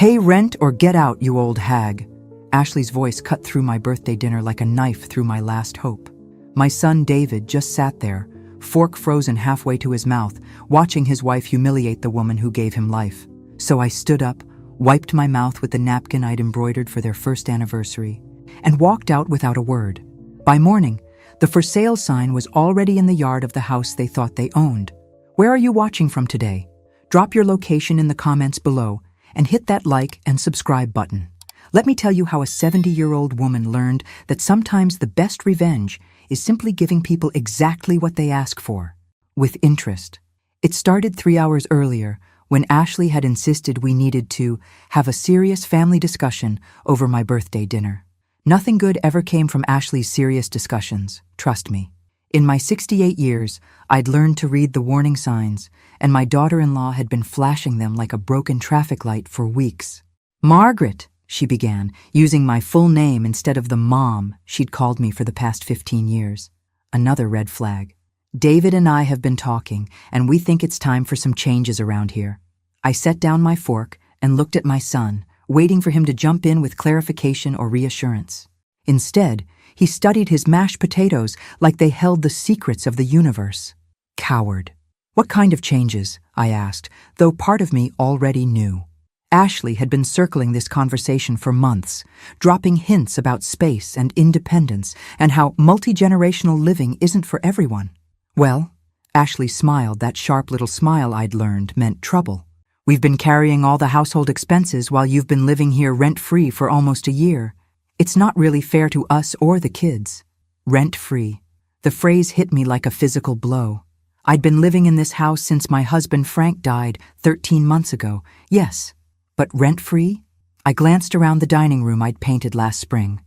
Pay rent or get out, you old hag. Ashley's voice cut through my birthday dinner like a knife through my last hope. My son David just sat there, fork frozen halfway to his mouth, watching his wife humiliate the woman who gave him life. So I stood up, wiped my mouth with the napkin I'd embroidered for their first anniversary, and walked out without a word. By morning, the for sale sign was already in the yard of the house they thought they owned. Where are you watching from today? Drop your location in the comments below and hit that like and subscribe button. Let me tell you how a 70-year-old woman learned that sometimes the best revenge is simply giving people exactly what they ask for, with interest. It started 3 hours earlier when Ashley had insisted we needed to have a serious family discussion over my birthday dinner. Nothing good ever came from Ashley's serious discussions, trust me. In my 68 years, I'd learned to read the warning signs, and my daughter-in-law had been flashing them like a broken traffic light for weeks. "Margaret," she began, using my full name instead of the mom she'd called me for the past 15 years. Another red flag. "David and I have been talking, and we think it's time for some changes around here." I set down my fork and looked at my son, waiting for him to jump in with clarification or reassurance. Instead, he studied his mashed potatoes like they held the secrets of the universe. Coward. "What kind of changes?" I asked, though part of me already knew. Ashley had been circling this conversation for months, dropping hints about space and independence and how multi-generational living isn't for everyone. Well, Ashley smiled. That sharp little smile I'd learned meant trouble. "We've been carrying all the household expenses while you've been living here rent-free for almost a year. It's not really fair to us or the kids." Rent-free. The phrase hit me like a physical blow. I'd been living in this house since my husband Frank died 13 months ago, yes. But rent-free? I glanced around the dining room I'd painted last spring,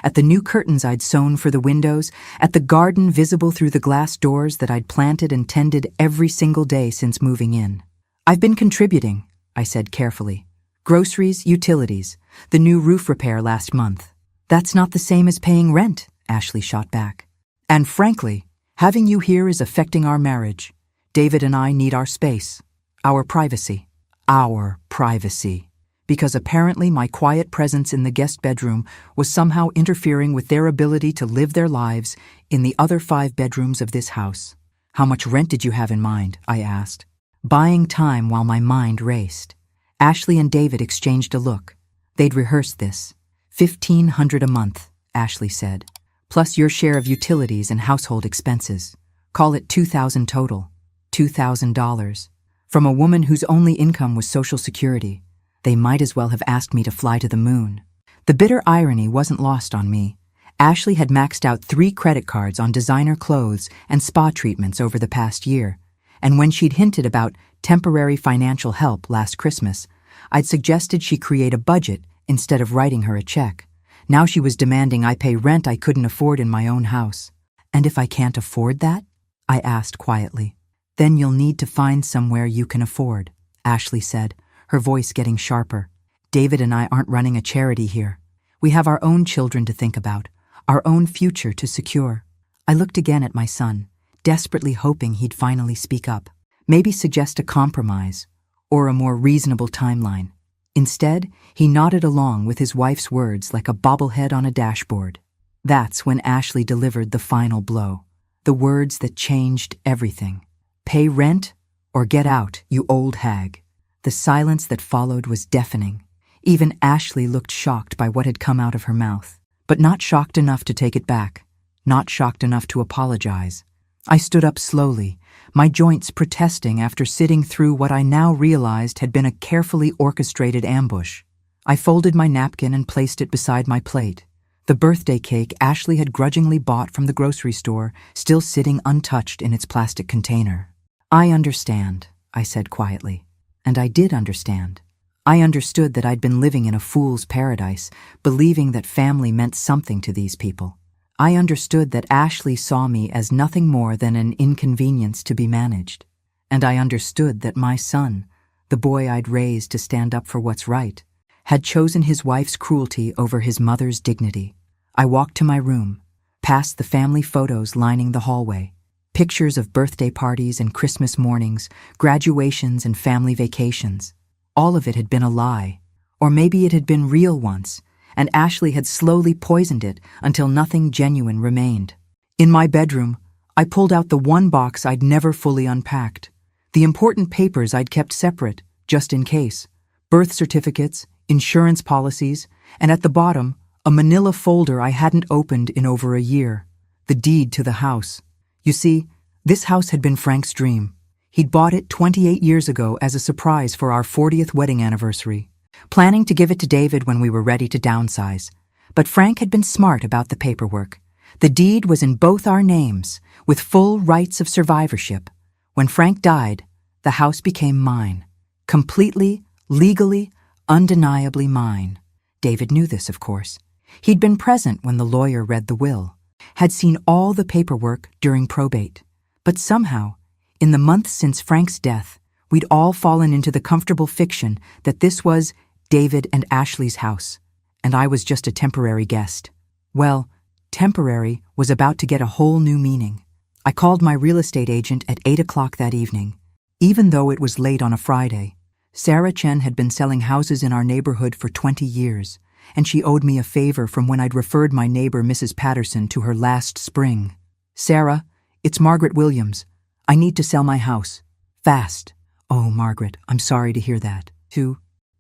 at the new curtains I'd sewn for the windows, at the garden visible through the glass doors that I'd planted and tended every single day since moving in. "I've been contributing," I said carefully. "Groceries, utilities, the new roof repair last month." "That's not the same as paying rent," Ashley shot back. "And frankly, having you here is affecting our marriage. David and I need our space, our privacy. Our privacy. Because apparently my quiet presence in the guest bedroom was somehow interfering with their ability to live their lives in the other 5 bedrooms of this house." "How much rent did you have in mind?" I asked, buying time while my mind raced. Ashley and David exchanged a look. They'd rehearsed this. $1,500 a month, Ashley said, plus your share of utilities and household expenses. Call it $2,000 total. $2,000. From a woman whose only income was Social Security. They might as well have asked me to fly to the moon. The bitter irony wasn't lost on me. Ashley had maxed out 3 credit cards on designer clothes and spa treatments over the past year, and when she'd hinted about temporary financial help last Christmas, I'd suggested she create a budget instead of writing her a check. Now she was demanding I pay rent I couldn't afford in my own house. "And if I can't afford that?" I asked quietly. "Then you'll need to find somewhere you can afford," Ashley said, her voice getting sharper. "David and I aren't running a charity here. We have our own children to think about, our own future to secure." I looked again at my son, desperately hoping he'd finally speak up, maybe suggest a compromise or a more reasonable timeline. Instead, he nodded along with his wife's words like a bobblehead on a dashboard. That's when Ashley delivered the final blow, the words that changed everything. "Pay rent or get out, you old hag." The silence that followed was deafening. Even Ashley looked shocked by what had come out of her mouth, but not shocked enough to take it back, not shocked enough to apologize. I stood up slowly, my joints protesting after sitting through what I now realized had been a carefully orchestrated ambush. I folded my napkin and placed it beside my plate, the birthday cake Ashley had grudgingly bought from the grocery store still sitting untouched in its plastic container. "I understand," I said quietly. And I did understand. I understood that I'd been living in a fool's paradise, believing that family meant something to these people. I understood that Ashley saw me as nothing more than an inconvenience to be managed. And I understood that my son, the boy I'd raised to stand up for what's right, had chosen his wife's cruelty over his mother's dignity. I walked to my room, past the family photos lining the hallway, pictures of birthday parties and Christmas mornings, graduations and family vacations. All of it had been a lie, Or maybe it had been real once, and Ashley had slowly poisoned it until nothing genuine remained. In my bedroom, I pulled out the one box I'd never fully unpacked. The important papers I'd kept separate, just in case. Birth certificates, insurance policies, and at the bottom, a manila folder I hadn't opened in over a year. The deed to the house. You see, this house had been Frank's dream. He'd bought it 28 years ago as a surprise for our 40th wedding anniversary, planning to give it to David when we were ready to downsize. But Frank had been smart about the paperwork. The deed was in both our names, with full rights of survivorship. When Frank died, the house became mine. Completely, legally, undeniably mine. David knew this, of course. He'd been present when the lawyer read the will, had seen all the paperwork during probate. But somehow, in the months since Frank's death, we'd all fallen into the comfortable fiction that this was David and Ashley's house, and I was just a temporary guest. Well, temporary was about to get a whole new meaning. I called my real estate agent at 8 o'clock that evening, even though it was late on a Friday. Sarah Chen had been selling houses in our neighborhood for 20 years, and she owed me a favor from when I'd referred my neighbor Mrs. Patterson to her last spring. "Sarah, it's Margaret Williams. I need to sell my house. Fast." "Oh, Margaret, I'm sorry to hear that."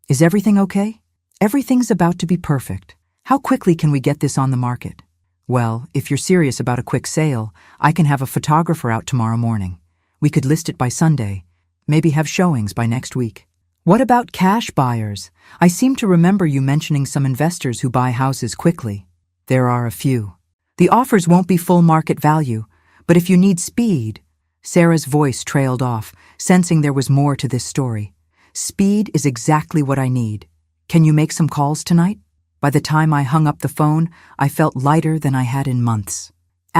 "Is everything okay?" "Everything's about to be perfect. How quickly can we get this on the market?" "Well, if you're serious about a quick sale, I can have a photographer out tomorrow morning. We could list it by Sunday, maybe have showings by next week." "What about cash buyers? I seem to remember you mentioning some investors who buy houses quickly." "There are a few. The offers won't be full market value, but if you need speed..." Sarah's voice trailed off, sensing there was more to this story. "Speed is exactly what I need. Can you make some calls tonight?" By the time I hung up the phone, I felt lighter than I had in months.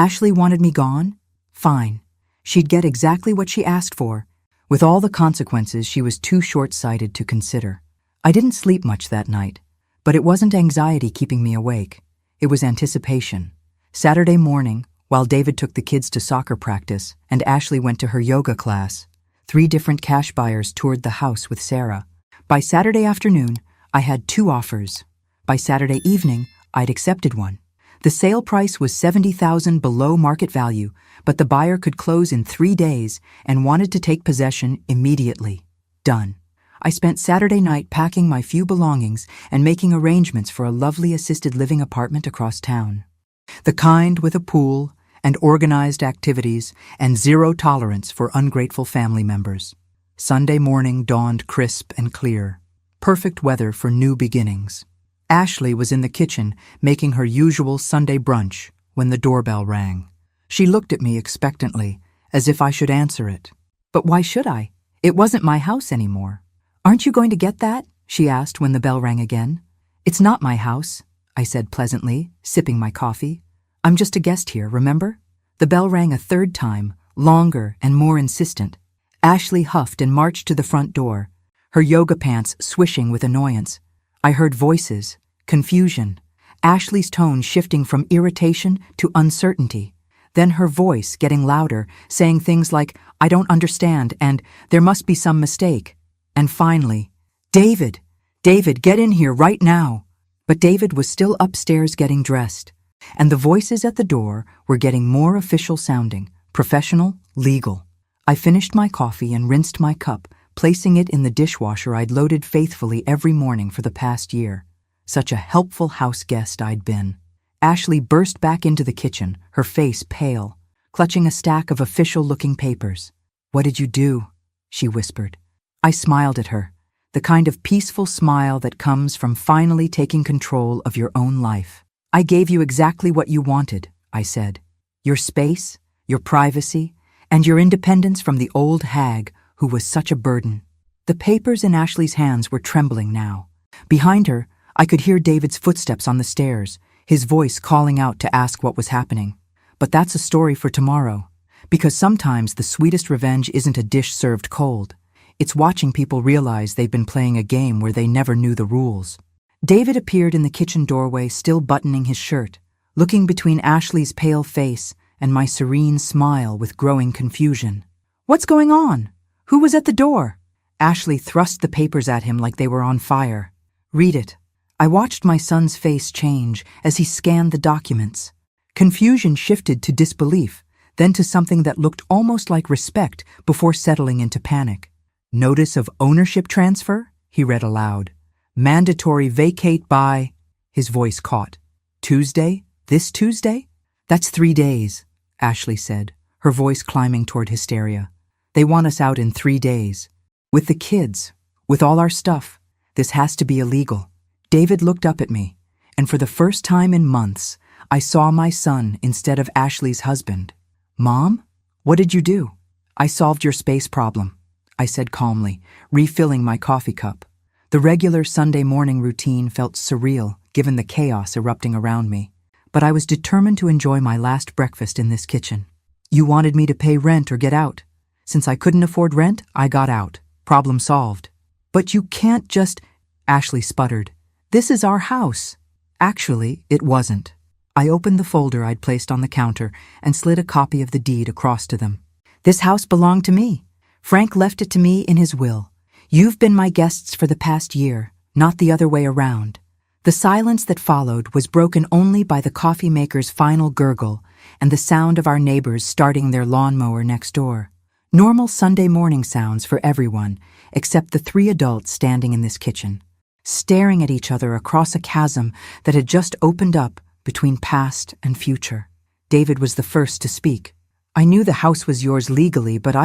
Ashley wanted me gone? Fine. She'd get exactly what she asked for. With all the consequences, she was too short-sighted to consider. I didn't sleep much that night, but it wasn't anxiety keeping me awake. It was anticipation. Saturday morning, while David took the kids to soccer practice and Ashley went to her yoga class, 3 different cash buyers toured the house with Sarah. By Saturday afternoon, I had 2 offers. By Saturday evening, I'd accepted one. The sale price was $70,000 below market value, but the buyer could close in 3 days and wanted to take possession immediately. Done. I spent Saturday night packing my few belongings and making arrangements for a lovely assisted living apartment across town. The kind with a pool and organized activities and 0 tolerance for ungrateful family members. Sunday morning dawned crisp and clear. Perfect weather for new beginnings. Ashley was in the kitchen making her usual Sunday brunch when the doorbell rang. She looked at me expectantly, as if I should answer it. But why should I? It wasn't my house anymore. "Aren't you going to get that?" she asked when the bell rang again. "It's not my house," I said pleasantly, sipping my coffee. "I'm just a guest here, remember?" The bell rang a 3rd time, longer and more insistent. Ashley huffed and marched to the front door, her yoga pants swishing with annoyance. I heard voices, confusion, Ashley's tone shifting from irritation to uncertainty. Then her voice getting louder, saying things like, "I don't understand," and "there must be some mistake." And finally, "David! David, get in here right now!" But David was still upstairs getting dressed, and the voices at the door were getting more official sounding, professional, legal. I finished my coffee and rinsed my cup, placing it in the dishwasher I'd loaded faithfully every morning for the past year. Such a helpful house guest I'd been. Ashley burst back into the kitchen, her face pale, clutching a stack of official-looking papers. "What did you do?" she whispered. I smiled at her, the kind of peaceful smile that comes from finally taking control of your own life. "I gave you exactly what you wanted," I said. "Your space, your privacy, and your independence from the old hag who was such a burden." The papers in Ashley's hands were trembling now. Behind her, I could hear David's footsteps on the stairs, his voice calling out to ask what was happening. But that's a story for tomorrow, because sometimes the sweetest revenge isn't a dish served cold. It's watching people realize they've been playing a game where they never knew the rules. David appeared in the kitchen doorway, still buttoning his shirt, looking between Ashley's pale face and my serene smile with growing confusion. "What's going on? Who was at the door?" Ashley thrust the papers at him like they were on fire. Read it. I watched my son's face change as he scanned the documents. Confusion shifted to disbelief, then to something that looked almost like respect before settling into panic. Notice of ownership transfer? He read aloud. Mandatory vacate by... His voice caught. Tuesday? This Tuesday? That's 3 days, Ashley said, her voice climbing toward hysteria. They want us out in 3 days. With the kids, with all our stuff. This has to be illegal. David looked up at me, and for the first time in months, I saw my son instead of Ashley's husband. Mom, what did you do? I solved your space problem, I said calmly, refilling my coffee cup. The regular Sunday morning routine felt surreal, given the chaos erupting around me. But I was determined to enjoy my last breakfast in this kitchen. You wanted me to pay rent or get out. Since I couldn't afford rent, I got out. Problem solved. But you can't just... Ashley sputtered. This is our house. Actually, it wasn't. I opened the folder I'd placed on the counter and slid a copy of the deed across to them. This house belonged to me. Frank left it to me in his will. You've been my guests for the past year, not the other way around. The silence that followed was broken only by the coffee maker's final gurgle and the sound of our neighbors starting their lawnmower next door. Normal Sunday morning sounds for everyone, except the 3 adults standing in this kitchen, staring at each other across a chasm that had just opened up between past and future. David was the first to speak. I knew the house was yours legally, but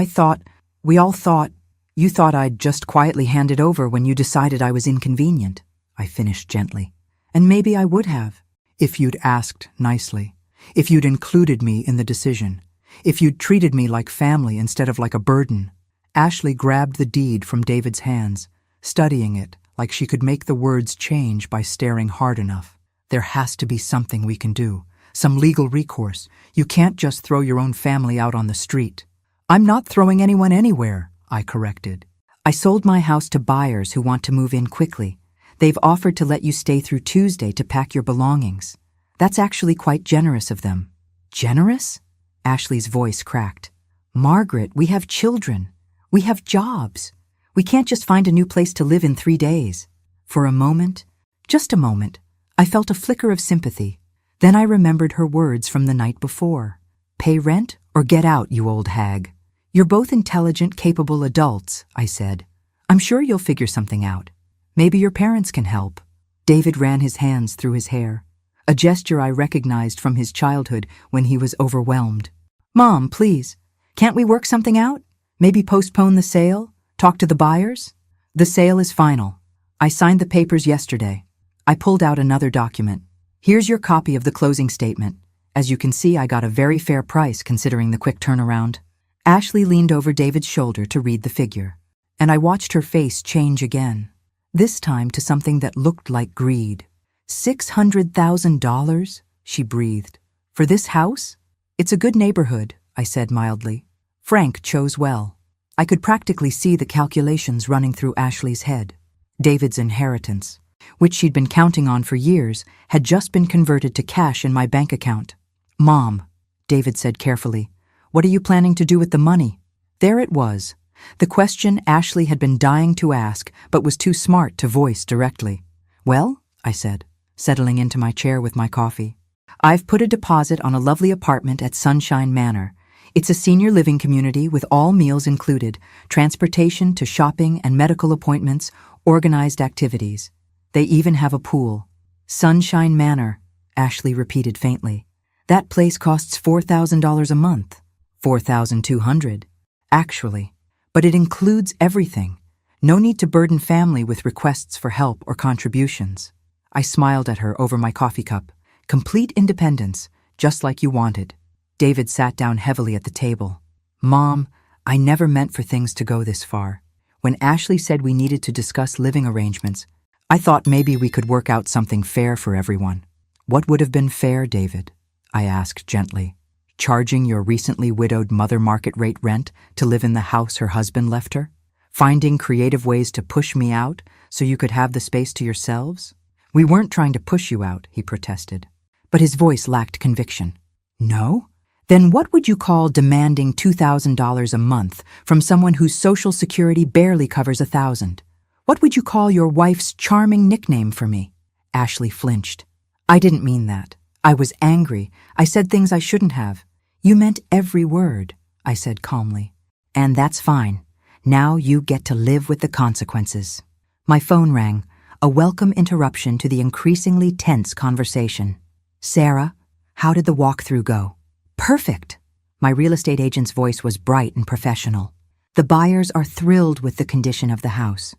you thought I'd just quietly hand it over when you decided I was inconvenient, I finished gently. And maybe I would have, if you'd asked nicely, if you'd included me in the decision, if you'd treated me like family instead of like a burden. Ashley grabbed the deed from David's hands, studying it like she could make the words change by staring hard enough. There has to be something we can do, some legal recourse. You can't just throw your own family out on the street. I'm not throwing anyone anywhere, I corrected. I sold my house to buyers who want to move in quickly. They've offered to let you stay through Tuesday to pack your belongings. That's actually quite generous of them. Generous? Ashley's voice cracked. Margaret, we have children. We have jobs. We can't just find a new place to live in 3 days. For a moment, just a moment, I felt a flicker of sympathy. Then I remembered her words from the night before. Pay rent or get out, you old hag. You're both intelligent, capable adults, I said. I'm sure you'll figure something out. Maybe your parents can help. David ran his hands through his hair, a gesture I recognized from his childhood when he was overwhelmed. Mom, please, can't we work something out? Maybe postpone the sale? Talk to the buyers? The sale is final. I signed the papers yesterday. I pulled out another document. Here's your copy of the closing statement. As you can see, I got a very fair price considering the quick turnaround. Ashley leaned over David's shoulder to read the figure, and I watched her face change again, this time to something that looked like greed. $600,000, she breathed. For this house? It's a good neighborhood, I said mildly. Frank chose well. I could practically see the calculations running through Ashley's head. David's inheritance, which she'd been counting on for years, had just been converted to cash in my bank account. Mom, David said carefully, what are you planning to do with the money? There it was, the question Ashley had been dying to ask but was too smart to voice directly. Well, I said, settling into my chair with my coffee. I've put a deposit on a lovely apartment at Sunshine Manor. It's a senior living community with all meals included, transportation to shopping and medical appointments, organized activities. They even have a pool. Sunshine Manor, Ashley repeated faintly. That place costs $4,000 a month. $4,200, actually. But it includes everything. No need to burden family with requests for help or contributions. I smiled at her over my coffee cup. Complete independence, just like you wanted. David sat down heavily at the table. Mom, I never meant for things to go this far. When Ashley said we needed to discuss living arrangements, I thought maybe we could work out something fair for everyone. What would have been fair, David? I asked gently. Charging your recently widowed mother market rate rent to live in the house her husband left her? Finding creative ways to push me out so you could have the space to yourselves? We weren't trying to push you out, he protested. But his voice lacked conviction. No? Then what would you call demanding $2,000 a month from someone whose Social Security barely covers $1,000? What would you call your wife's charming nickname for me? Ashley flinched. I didn't mean that. I was angry. I said things I shouldn't have. You meant every word, I said calmly. And that's fine. Now you get to live with the consequences. My phone rang, a welcome interruption to the increasingly tense conversation. Sarah, how did the walkthrough go? Perfect. My real estate agent's voice was bright and professional. The buyers are thrilled with the condition of the house.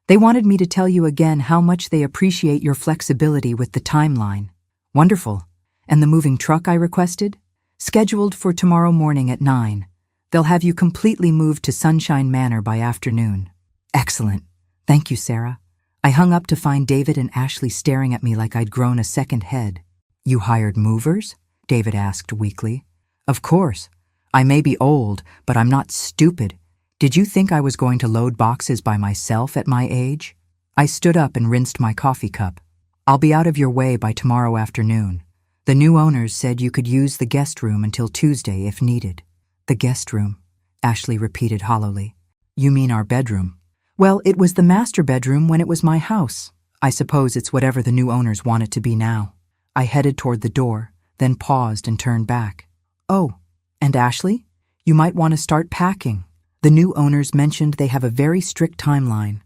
They wanted me to tell you again how much they appreciate your flexibility with the timeline. Wonderful. And the moving truck I requested? Scheduled for tomorrow morning at 9. They'll have you completely moved to Sunshine Manor by afternoon. Excellent. Thank you, Sarah. I hung up to find David and Ashley staring at me like I'd grown a second head. You hired movers? David asked weakly. Of course. I may be old, but I'm not stupid. Did you think I was going to load boxes by myself at my age? I stood up and rinsed my coffee cup. I'll be out of your way by tomorrow afternoon. The new owners said you could use the guest room until Tuesday if needed. The guest room, Ashley repeated hollowly. You mean our bedroom? Well, it was the master bedroom when it was my house. I suppose it's whatever the new owners want it to be now. I headed toward the door, then paused and turned back. Oh, and Ashley? You might want to start packing. The new owners mentioned they have a very strict timeline.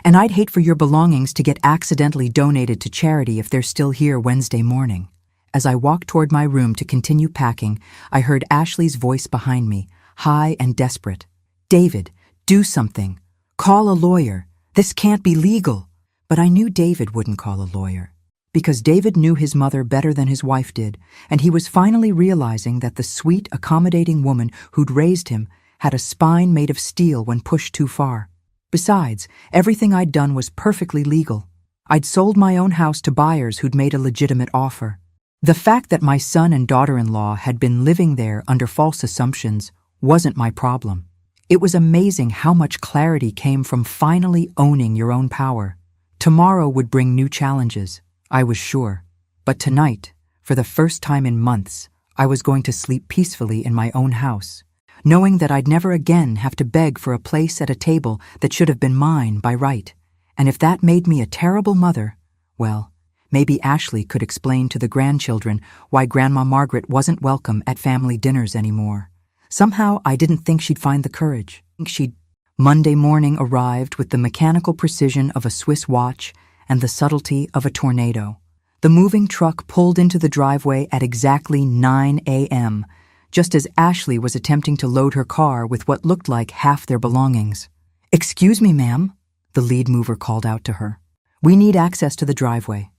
And I'd hate for your belongings to get accidentally donated to charity if they're still here Wednesday morning. As I walked toward my room to continue packing, I heard Ashley's voice behind me, high and desperate. David, do something. Call a lawyer. This can't be legal. But I knew David wouldn't call a lawyer. Because David knew his mother better than his wife did, and he was finally realizing that the sweet, accommodating woman who'd raised him had a spine made of steel when pushed too far. Besides, everything I'd done was perfectly legal. I'd sold my own house to buyers who'd made a legitimate offer. The fact that my son and daughter-in-law had been living there under false assumptions wasn't my problem. It was amazing how much clarity came from finally owning your own power. Tomorrow would bring new challenges, I was sure. But tonight, for the first time in months, I was going to sleep peacefully in my own house, knowing that I'd never again have to beg for a place at a table that should have been mine by right. And if that made me a terrible mother, well, maybe Ashley could explain to the grandchildren why Grandma Margaret wasn't welcome at family dinners anymore. Somehow I didn't think she'd find the courage. Monday morning arrived with the mechanical precision of a Swiss watch and the subtlety of a tornado. The moving truck pulled into the driveway at exactly 9 a.m., just as Ashley was attempting to load her car with what looked like half their belongings. "Excuse me, ma'am," the lead mover called out to her. "We need access to the driveway."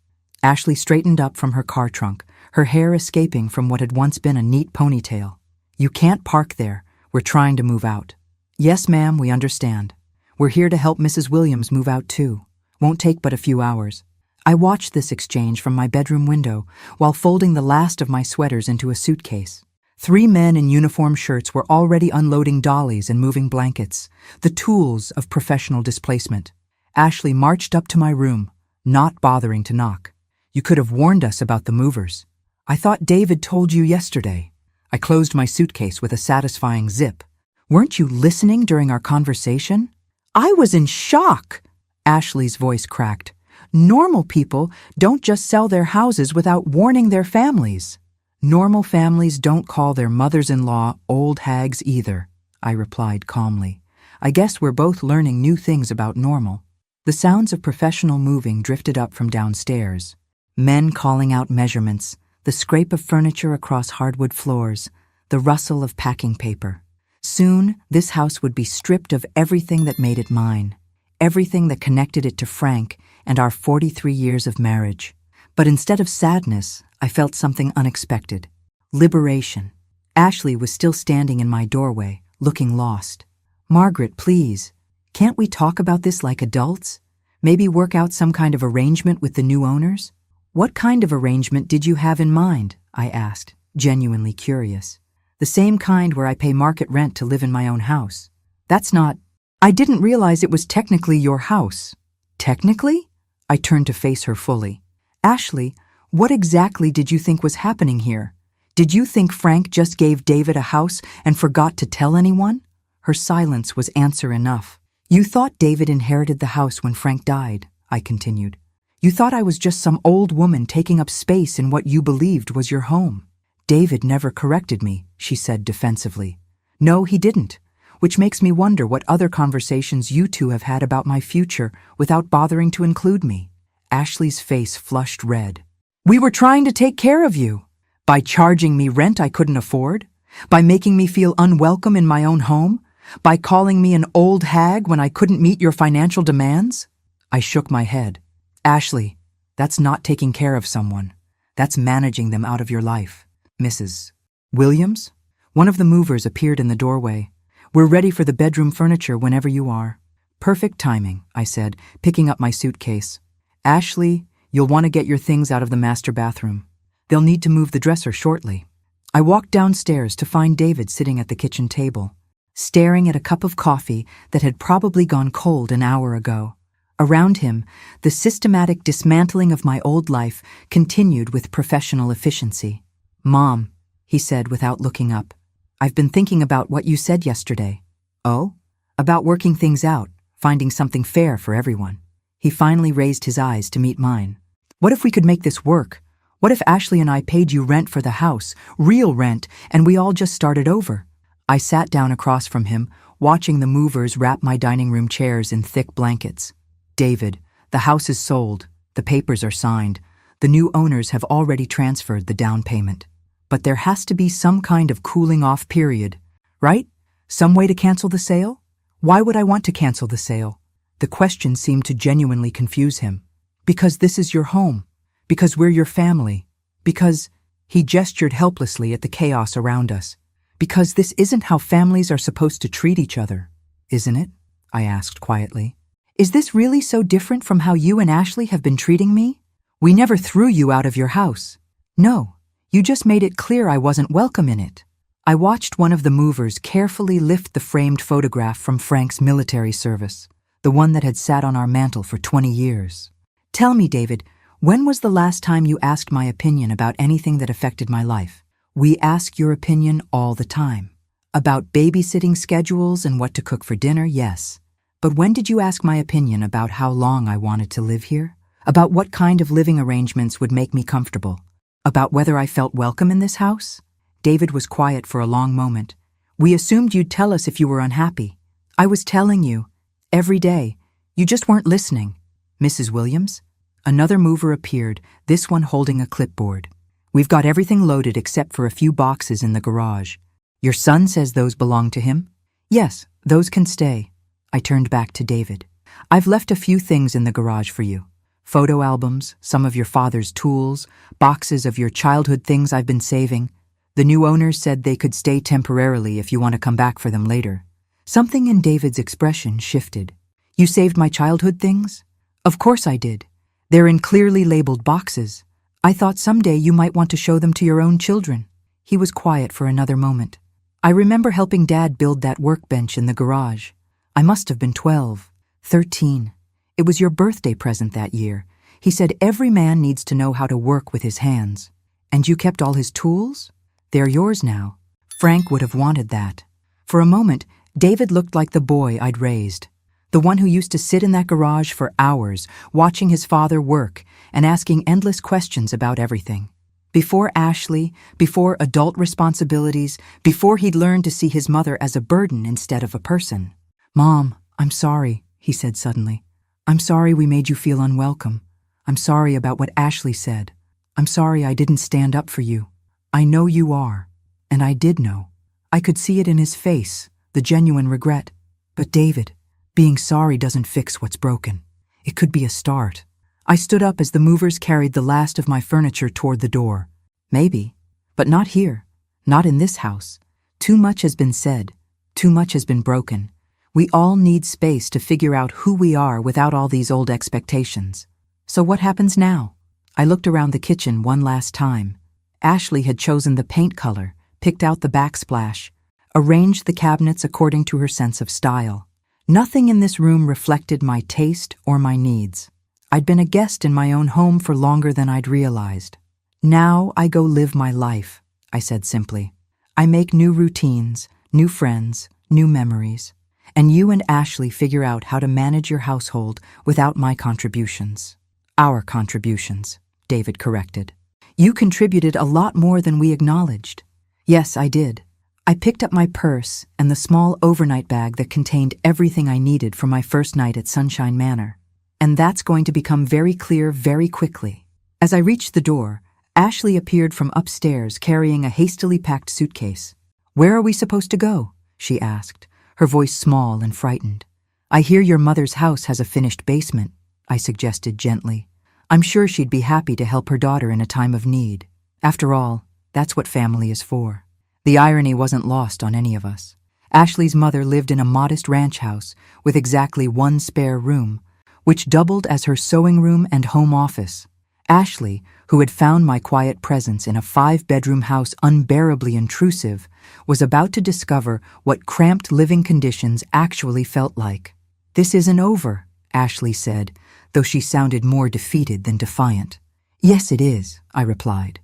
Ashley straightened up from her car trunk, her hair escaping from what had once been a neat ponytail. "You can't park there. We're trying to move out." "Yes, ma'am, we understand. We're here to help Mrs. Williams move out too. Won't take but a few hours." I watched this exchange from my bedroom window while folding the last of my sweaters into a suitcase. 3 men in uniform shirts were already unloading dollies and moving blankets, the tools of professional displacement. Ashley marched up to my room, not bothering to knock. "You could have warned us about the movers. I thought David told you yesterday." I closed my suitcase with a satisfying zip. "Weren't you listening during our conversation?" "I was in shock," Ashley's voice cracked. "Normal people don't just sell their houses without warning their families." "Normal families don't call their mothers-in-law old hags either," I replied calmly. "I guess we're both learning new things about normal." The sounds of professional moving drifted up from downstairs. Men calling out measurements, the scrape of furniture across hardwood floors, the rustle of packing paper. Soon, this house would be stripped of everything that made it mine, everything that connected it to Frank and our 43 years of marriage. But instead of sadness, I felt something unexpected. Liberation. Ashley was still standing in my doorway, looking lost. "Margaret, please, can't we talk about this like adults? Maybe work out some kind of arrangement with the new owners?" "What kind of arrangement did you have in mind?" I asked, genuinely curious. "The same kind where I pay market rent to live in my own house." "That's not—" "I didn't realize it was technically your house." "Technically?" I turned to face her fully. "Ashley, what exactly did you think was happening here? Did you think Frank just gave David a house and forgot to tell anyone?" Her silence was answer enough. You thought David inherited the house when Frank died, I continued. You thought I was just some old woman taking up space in what you believed was your home. David never corrected me, she said defensively. No, he didn't, which makes me wonder what other conversations you two have had about my future without bothering to include me. Ashley's face flushed red. We were trying to take care of you. By charging me rent I couldn't afford? By making me feel unwelcome in my own home? By calling me an old hag when I couldn't meet your financial demands? I shook my head. Ashley, that's not taking care of someone. That's managing them out of your life. Mrs. Williams? One of the movers appeared in the doorway. We're ready for the bedroom furniture whenever you are. Perfect timing, I said, picking up my suitcase. Ashley, you'll want to get your things out of the master bathroom. They'll need to move the dresser shortly. I walked downstairs to find David sitting at the kitchen table, staring at a cup of coffee that had probably gone cold an hour ago. Around him, the systematic dismantling of my old life continued with professional efficiency. Mom, he said without looking up, I've been thinking about what you said yesterday. Oh? About working things out, finding something fair for everyone. He finally raised his eyes to meet mine. What if we could make this work? What if Ashley and I paid you rent for the house, real rent, and we all just started over? I sat down across from him, watching the movers wrap my dining room chairs in thick blankets. David, the house is sold, the papers are signed, the new owners have already transferred the down payment. But there has to be some kind of cooling off period, right? Some way to cancel the sale? Why would I want to cancel the sale? The question seemed to genuinely confuse him. Because this is your home. Because we're your family. Because, he gestured helplessly at the chaos around us. Because this isn't how families are supposed to treat each other, isn't it? I asked quietly. Is this really so different from how you and Ashley have been treating me? We never threw you out of your house. No, you just made it clear I wasn't welcome in it. I watched one of the movers carefully lift the framed photograph from Frank's military service, the one that had sat on our mantel for 20 years. Tell me, David, when was the last time you asked my opinion about anything that affected my life? We ask your opinion all the time. About babysitting schedules and what to cook for dinner, yes. But when did you ask my opinion about how long I wanted to live here? About what kind of living arrangements would make me comfortable? About whether I felt welcome in this house? David was quiet for a long moment. We assumed you'd tell us if you were unhappy. I was telling you. Every day. You just weren't listening. Mrs. Williams? Another mover appeared, this one holding a clipboard. We've got everything loaded except for a few boxes in the garage. Your son says those belong to him? Yes, those can stay. I turned back to David. I've left a few things in the garage for you. Photo albums, some of your father's tools, boxes of your childhood things I've been saving. The new owners said they could stay temporarily if you want to come back for them later. Something in David's expression shifted. You saved my childhood things? Of course I did. They're in clearly labeled boxes. I thought someday you might want to show them to your own children. He was quiet for another moment. I remember helping Dad build that workbench in the garage. I must have been 12, 13. It was your birthday present that year. He said every man needs to know how to work with his hands. And you kept all his tools? They're yours now. Frank would have wanted that. For a moment, David looked like the boy I'd raised. The one who used to sit in that garage for hours, watching his father work and asking endless questions about everything. Before Ashley, before adult responsibilities, before he'd learned to see his mother as a burden instead of a person. Mom, I'm sorry, he said suddenly. I'm sorry we made you feel unwelcome. I'm sorry about what Ashley said. I'm sorry I didn't stand up for you. I know you are, and I did know. I could see it in his face, the genuine regret. But David, being sorry doesn't fix what's broken. It could be a start. I stood up as the movers carried the last of my furniture toward the door. Maybe, but not here, not in this house. Too much has been said. Too much has been broken. We all need space to figure out who we are without all these old expectations. So what happens now? I looked around the kitchen one last time. Ashley had chosen the paint color, picked out the backsplash, arranged the cabinets according to her sense of style. Nothing in this room reflected my taste or my needs. I'd been a guest in my own home for longer than I'd realized. Now I go live my life, I said simply. I make new routines, new friends, new memories. and you and Ashley figure out how to manage your household without my contributions. Our contributions, David corrected. You contributed a lot more than we acknowledged. Yes, I did. I picked up my purse and the small overnight bag that contained everything I needed for my first night at Sunshine Manor. And that's going to become very clear very quickly. As I reached the door, Ashley appeared from upstairs carrying a hastily packed suitcase. "Where are we supposed to go?" she asked, her voice small and frightened. "I hear your mother's house has a finished basement," I suggested gently. I'm sure she'd be happy to help her daughter in a time of need. After all, that's what family is for. The irony wasn't lost on any of us. Ashley's mother lived in a modest ranch house with exactly one spare room, which doubled as her sewing room and home office. Ashley, who had found my quiet presence in a 5-bedroom house unbearably intrusive, was about to discover what cramped living conditions actually felt like. "This isn't over," Ashley said, though she sounded more defeated than defiant. "Yes, it is," I replied.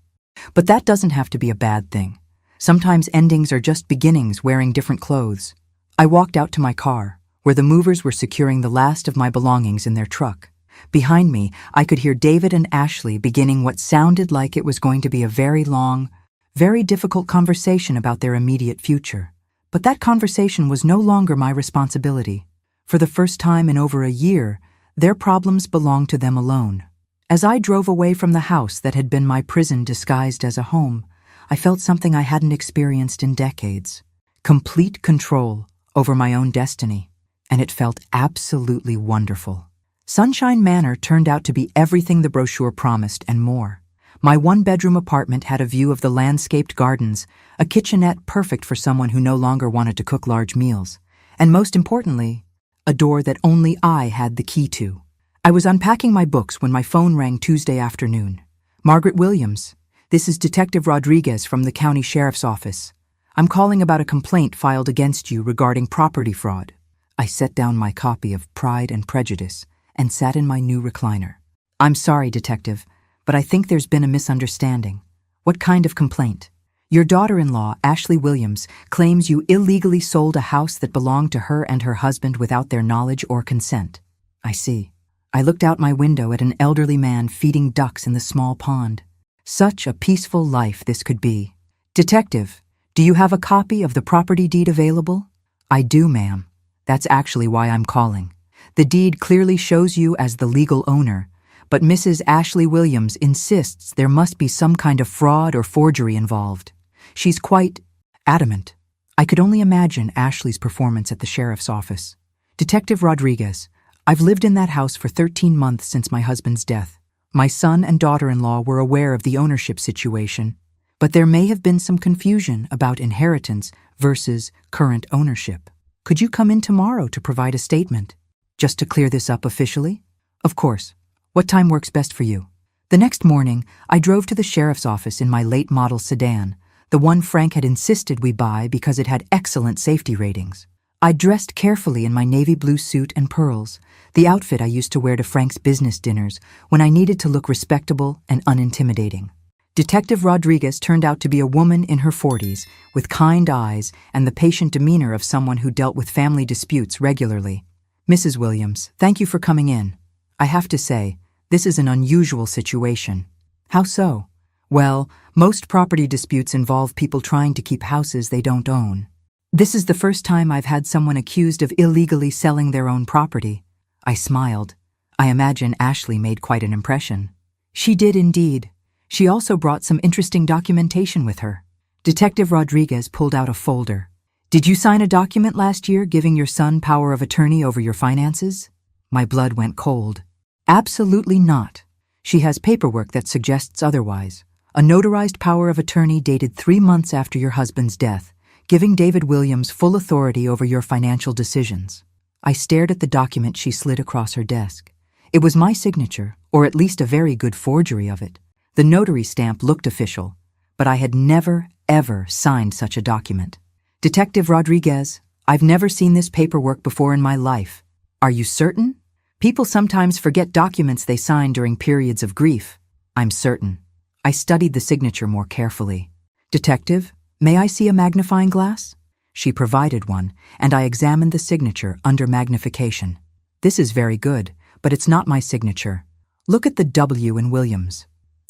"But that doesn't have to be a bad thing. Sometimes endings are just beginnings wearing different clothes." I walked out to my car, where the movers were securing the last of my belongings in their truck. Behind me, I could hear David and Ashley beginning what sounded like it was going to be a very long, very difficult conversation about their immediate future. But that conversation was no longer my responsibility. For the first time in over a year, their problems belonged to them alone. As I drove away from the house that had been my prison disguised as a home, I felt something I hadn't experienced in decades. Complete control over my own destiny. And it felt absolutely wonderful. Sunshine Manor turned out to be everything the brochure promised and more. My 1-bedroom apartment had a view of the landscaped gardens, a kitchenette perfect for someone who no longer wanted to cook large meals, and most importantly, a door that only I had the key to. I was unpacking my books when my phone rang Tuesday afternoon. "Margaret Williams, this is Detective Rodriguez from the County Sheriff's Office. I'm calling about a complaint filed against you regarding property fraud." I set down my copy of Pride and Prejudice and sat in my new recliner. "I'm sorry, Detective, but I think there's been a misunderstanding." "What kind of complaint?" "Your daughter-in-law, Ashley Williams, claims you illegally sold a house that belonged to her and her husband without their knowledge or consent." "I see." I looked out my window at an elderly man feeding ducks in the small pond. Such a peaceful life this could be. "Detective, do you have a copy of the property deed available?" "I do, ma'am. That's actually why I'm calling. The deed clearly shows you as the legal owner, but Mrs. Ashley Williams insists there must be some kind of fraud or forgery involved. She's quite adamant." I could only imagine Ashley's performance at the sheriff's office. "Detective Rodriguez, I've lived in that house for 13 months since my husband's death. My son and daughter-in-law were aware of the ownership situation, but there may have been some confusion about inheritance versus current ownership. Could you come in tomorrow to provide a statement? Just to clear this up officially?" "Of course. What time works best for you?" The next morning, I drove to the sheriff's office in my late-model sedan, the one Frank had insisted we buy because it had excellent safety ratings. I dressed carefully in my navy blue suit and pearls, the outfit I used to wear to Frank's business dinners when I needed to look respectable and unintimidating. Detective Rodriguez turned out to be a woman in her 40s, with kind eyes and the patient demeanor of someone who dealt with family disputes regularly. "Mrs. Williams, thank you for coming in. I have to say, this is an unusual situation." "How so?" "Well, most property disputes involve people trying to keep houses they don't own. This is the first time I've had someone accused of illegally selling their own property." I smiled. I imagine Ashley made quite an impression. She did indeed. She also brought some interesting documentation with her. Detective Rodriguez pulled out a folder. "Did you sign a document last year giving your son power of attorney over your finances?" My blood went cold. "Absolutely not. She has paperwork that suggests otherwise. A notarized power of attorney dated 3 months after your husband's death, giving David Williams full authority over your financial decisions." I stared at the document she slid across her desk. It was my signature, or at least a very good forgery of it. The notary stamp looked official, but I had never, ever signed such a document. "Detective Rodriguez, I've never seen this paperwork before in my life. Are you certain? People sometimes forget documents they sign during periods of grief." "I'm certain." I studied the signature more carefully. "Detective, may I see a magnifying glass?" She provided one, and I examined the signature under magnification. This is very good, but it's not my signature. Look at the W in Williams.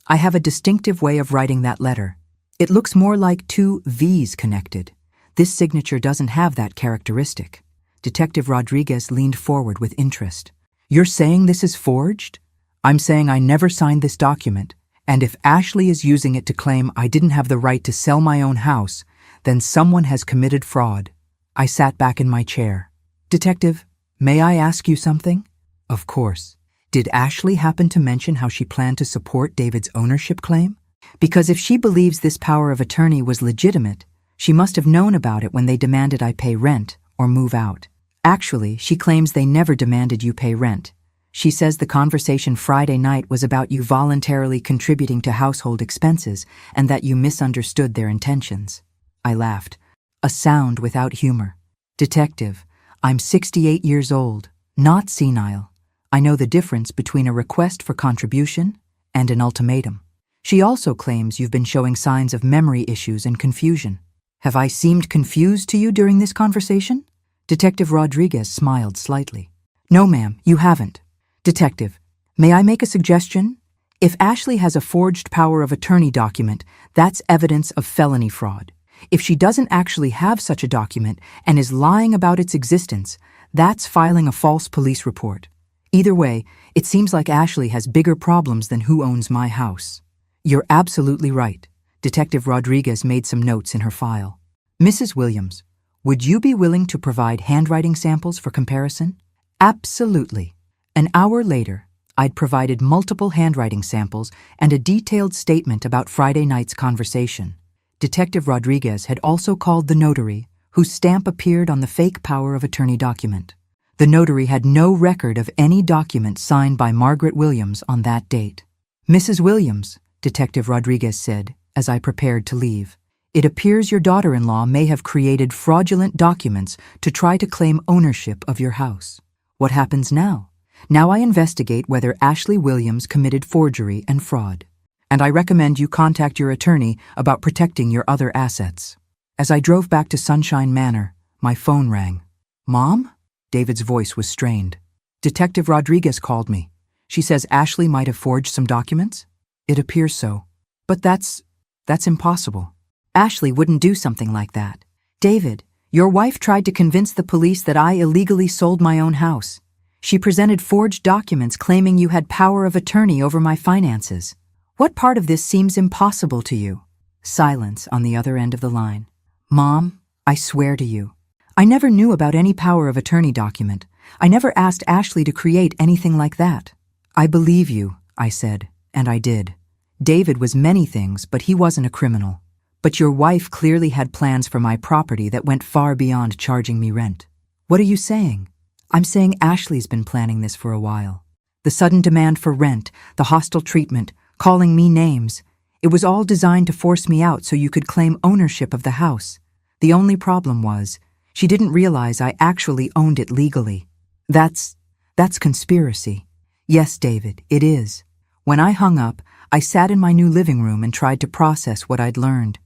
I have a distinctive way of writing that letter. It looks more like two V's connected. This signature doesn't have that characteristic. Detective Rodriguez leaned forward with interest. You're saying this is forged? I'm saying I never signed this document, and if Ashley is using it to claim I didn't have the right to sell my own house, then someone has committed fraud. I sat back in my chair. Detective, may I ask you something? Of course. Did Ashley happen to mention how she planned to support David's ownership claim? Because if she believes this power of attorney was legitimate, she must have known about it when they demanded I pay rent or move out. Actually, she claims they never demanded you pay rent. She says the conversation Friday night was about you voluntarily contributing to household expenses and that you misunderstood their intentions. I laughed. A sound without humor. Detective, I'm 68 years old, not senile. I know the difference between a request for contribution and an ultimatum. She also claims you've been showing signs of memory issues and confusion. Have I seemed confused to you during this conversation? Detective Rodriguez smiled slightly. No, ma'am, you haven't. Detective, may I make a suggestion? If Ashley has a forged power of attorney document, that's evidence of felony fraud. If she doesn't actually have such a document and is lying about its existence, that's filing a false police report. Either way, it seems like Ashley has bigger problems than who owns my house. You're absolutely right. Detective Rodriguez made some notes in her file. Mrs. Williams, would you be willing to provide handwriting samples for comparison? Absolutely. An hour later, I'd provided multiple handwriting samples and a detailed statement about Friday night's conversation. Detective Rodriguez had also called the notary, whose stamp appeared on the fake power of attorney document. The notary had no record of any document signed by Margaret Williams on that date. Mrs. Williams, Detective Rodriguez said, as I prepared to leave, it appears your daughter-in-law may have created fraudulent documents to try to claim ownership of your house. What happens now? Now I investigate whether Ashley Williams committed forgery and fraud. And I recommend you contact your attorney about protecting your other assets. As I drove back to Sunshine Manor, my phone rang. Mom? David's voice was strained. Detective Rodriguez called me. She says Ashley might have forged some documents? It appears so. But that's impossible. Ashley wouldn't do something like that. David, your wife tried to convince the police that I illegally sold my own house. She presented forged documents claiming you had power of attorney over my finances. What part of this seems impossible to you? Silence on the other end of the line. Mom, I swear to you, I never knew about any power of attorney document. I never asked Ashley to create anything like that. I believe you, I said, and I did. David was many things, but he wasn't a criminal. But your wife clearly had plans for my property that went far beyond charging me rent. What are you saying? I'm saying Ashley's been planning this for a while. The sudden demand for rent, the hostile treatment, calling me names. It was all designed to force me out so you could claim ownership of the house. The only problem was, she didn't realize I actually owned it legally. That's conspiracy. Yes, David, it is. When I hung up, I sat in my new living room and tried to process what I'd learned.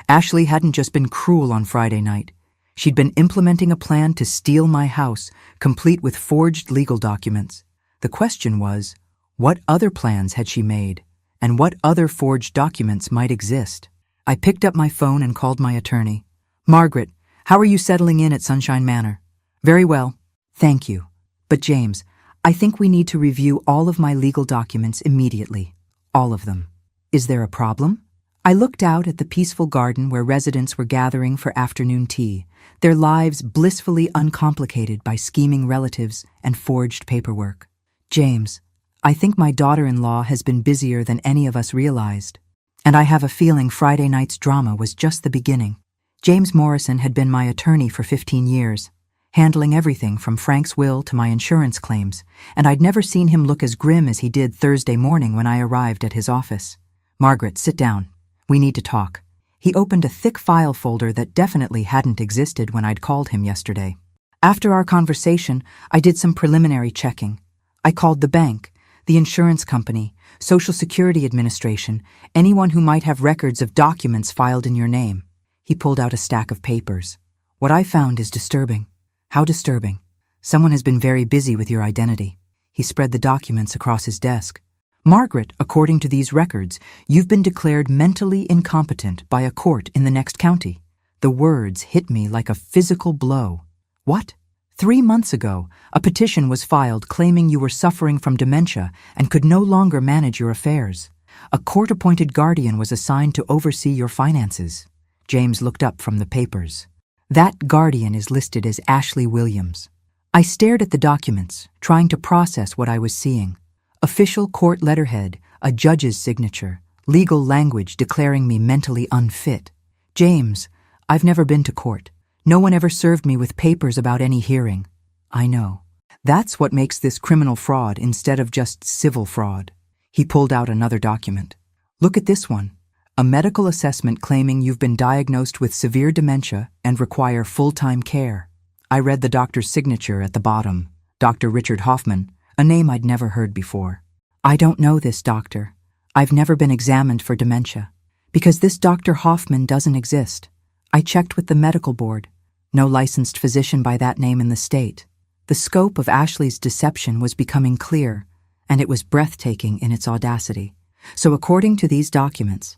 Ashley hadn't just been cruel on Friday night. She'd been implementing a plan to steal my house, complete with forged legal documents. The question was, what other plans had she made, and what other forged documents might exist? I picked up my phone and called my attorney. Margaret, how are you settling in at Sunshine Manor? Very well, thank you. But James, I think we need to review all of my legal documents immediately. All of them. Is there a problem? I looked out at the peaceful garden where residents were gathering for afternoon tea, their lives blissfully uncomplicated by scheming relatives and forged paperwork. James, I think my daughter-in-law has been busier than any of us realized, and I have a feeling Friday night's drama was just the beginning. James Morrison had been my attorney for 15 years, handling everything from Frank's will to my insurance claims, and I'd never seen him look as grim as he did Thursday morning when I arrived at his office. Margaret, sit down. We need to talk. He opened a thick file folder that definitely hadn't existed when I'd called him yesterday. After our conversation, I did some preliminary checking. I called the bank, the insurance company, Social Security Administration, anyone who might have records of documents filed in your name. He pulled out a stack of papers. What I found is disturbing. How disturbing? Someone has been very busy with your identity. He spread the documents across his desk. Margaret, according to these records, you've been declared mentally incompetent by a court in the next county. The words hit me like a physical blow. What? 3 months ago, a petition was filed claiming you were suffering from dementia and could no longer manage your affairs. A court-appointed guardian was assigned to oversee your finances. James looked up from the papers. That guardian is listed as Ashley Williams. I stared at the documents, trying to process what I was seeing. Official court letterhead, a judge's signature, legal language declaring me mentally unfit. James, I've never been to court. No one ever served me with papers about any hearing. I know. That's what makes this criminal fraud instead of just civil fraud. He pulled out another document. Look at this one. A medical assessment claiming you've been diagnosed with severe dementia and require full-time care. I read the doctor's signature at the bottom, Dr. Richard Hoffman, a name I'd never heard before. I don't know this doctor. I've never been examined for dementia. Because this Dr. Hoffman doesn't exist. I checked with the medical board. No licensed physician by that name in the state. The scope of Ashley's deception was becoming clear, and it was breathtaking in its audacity. So according to these documents,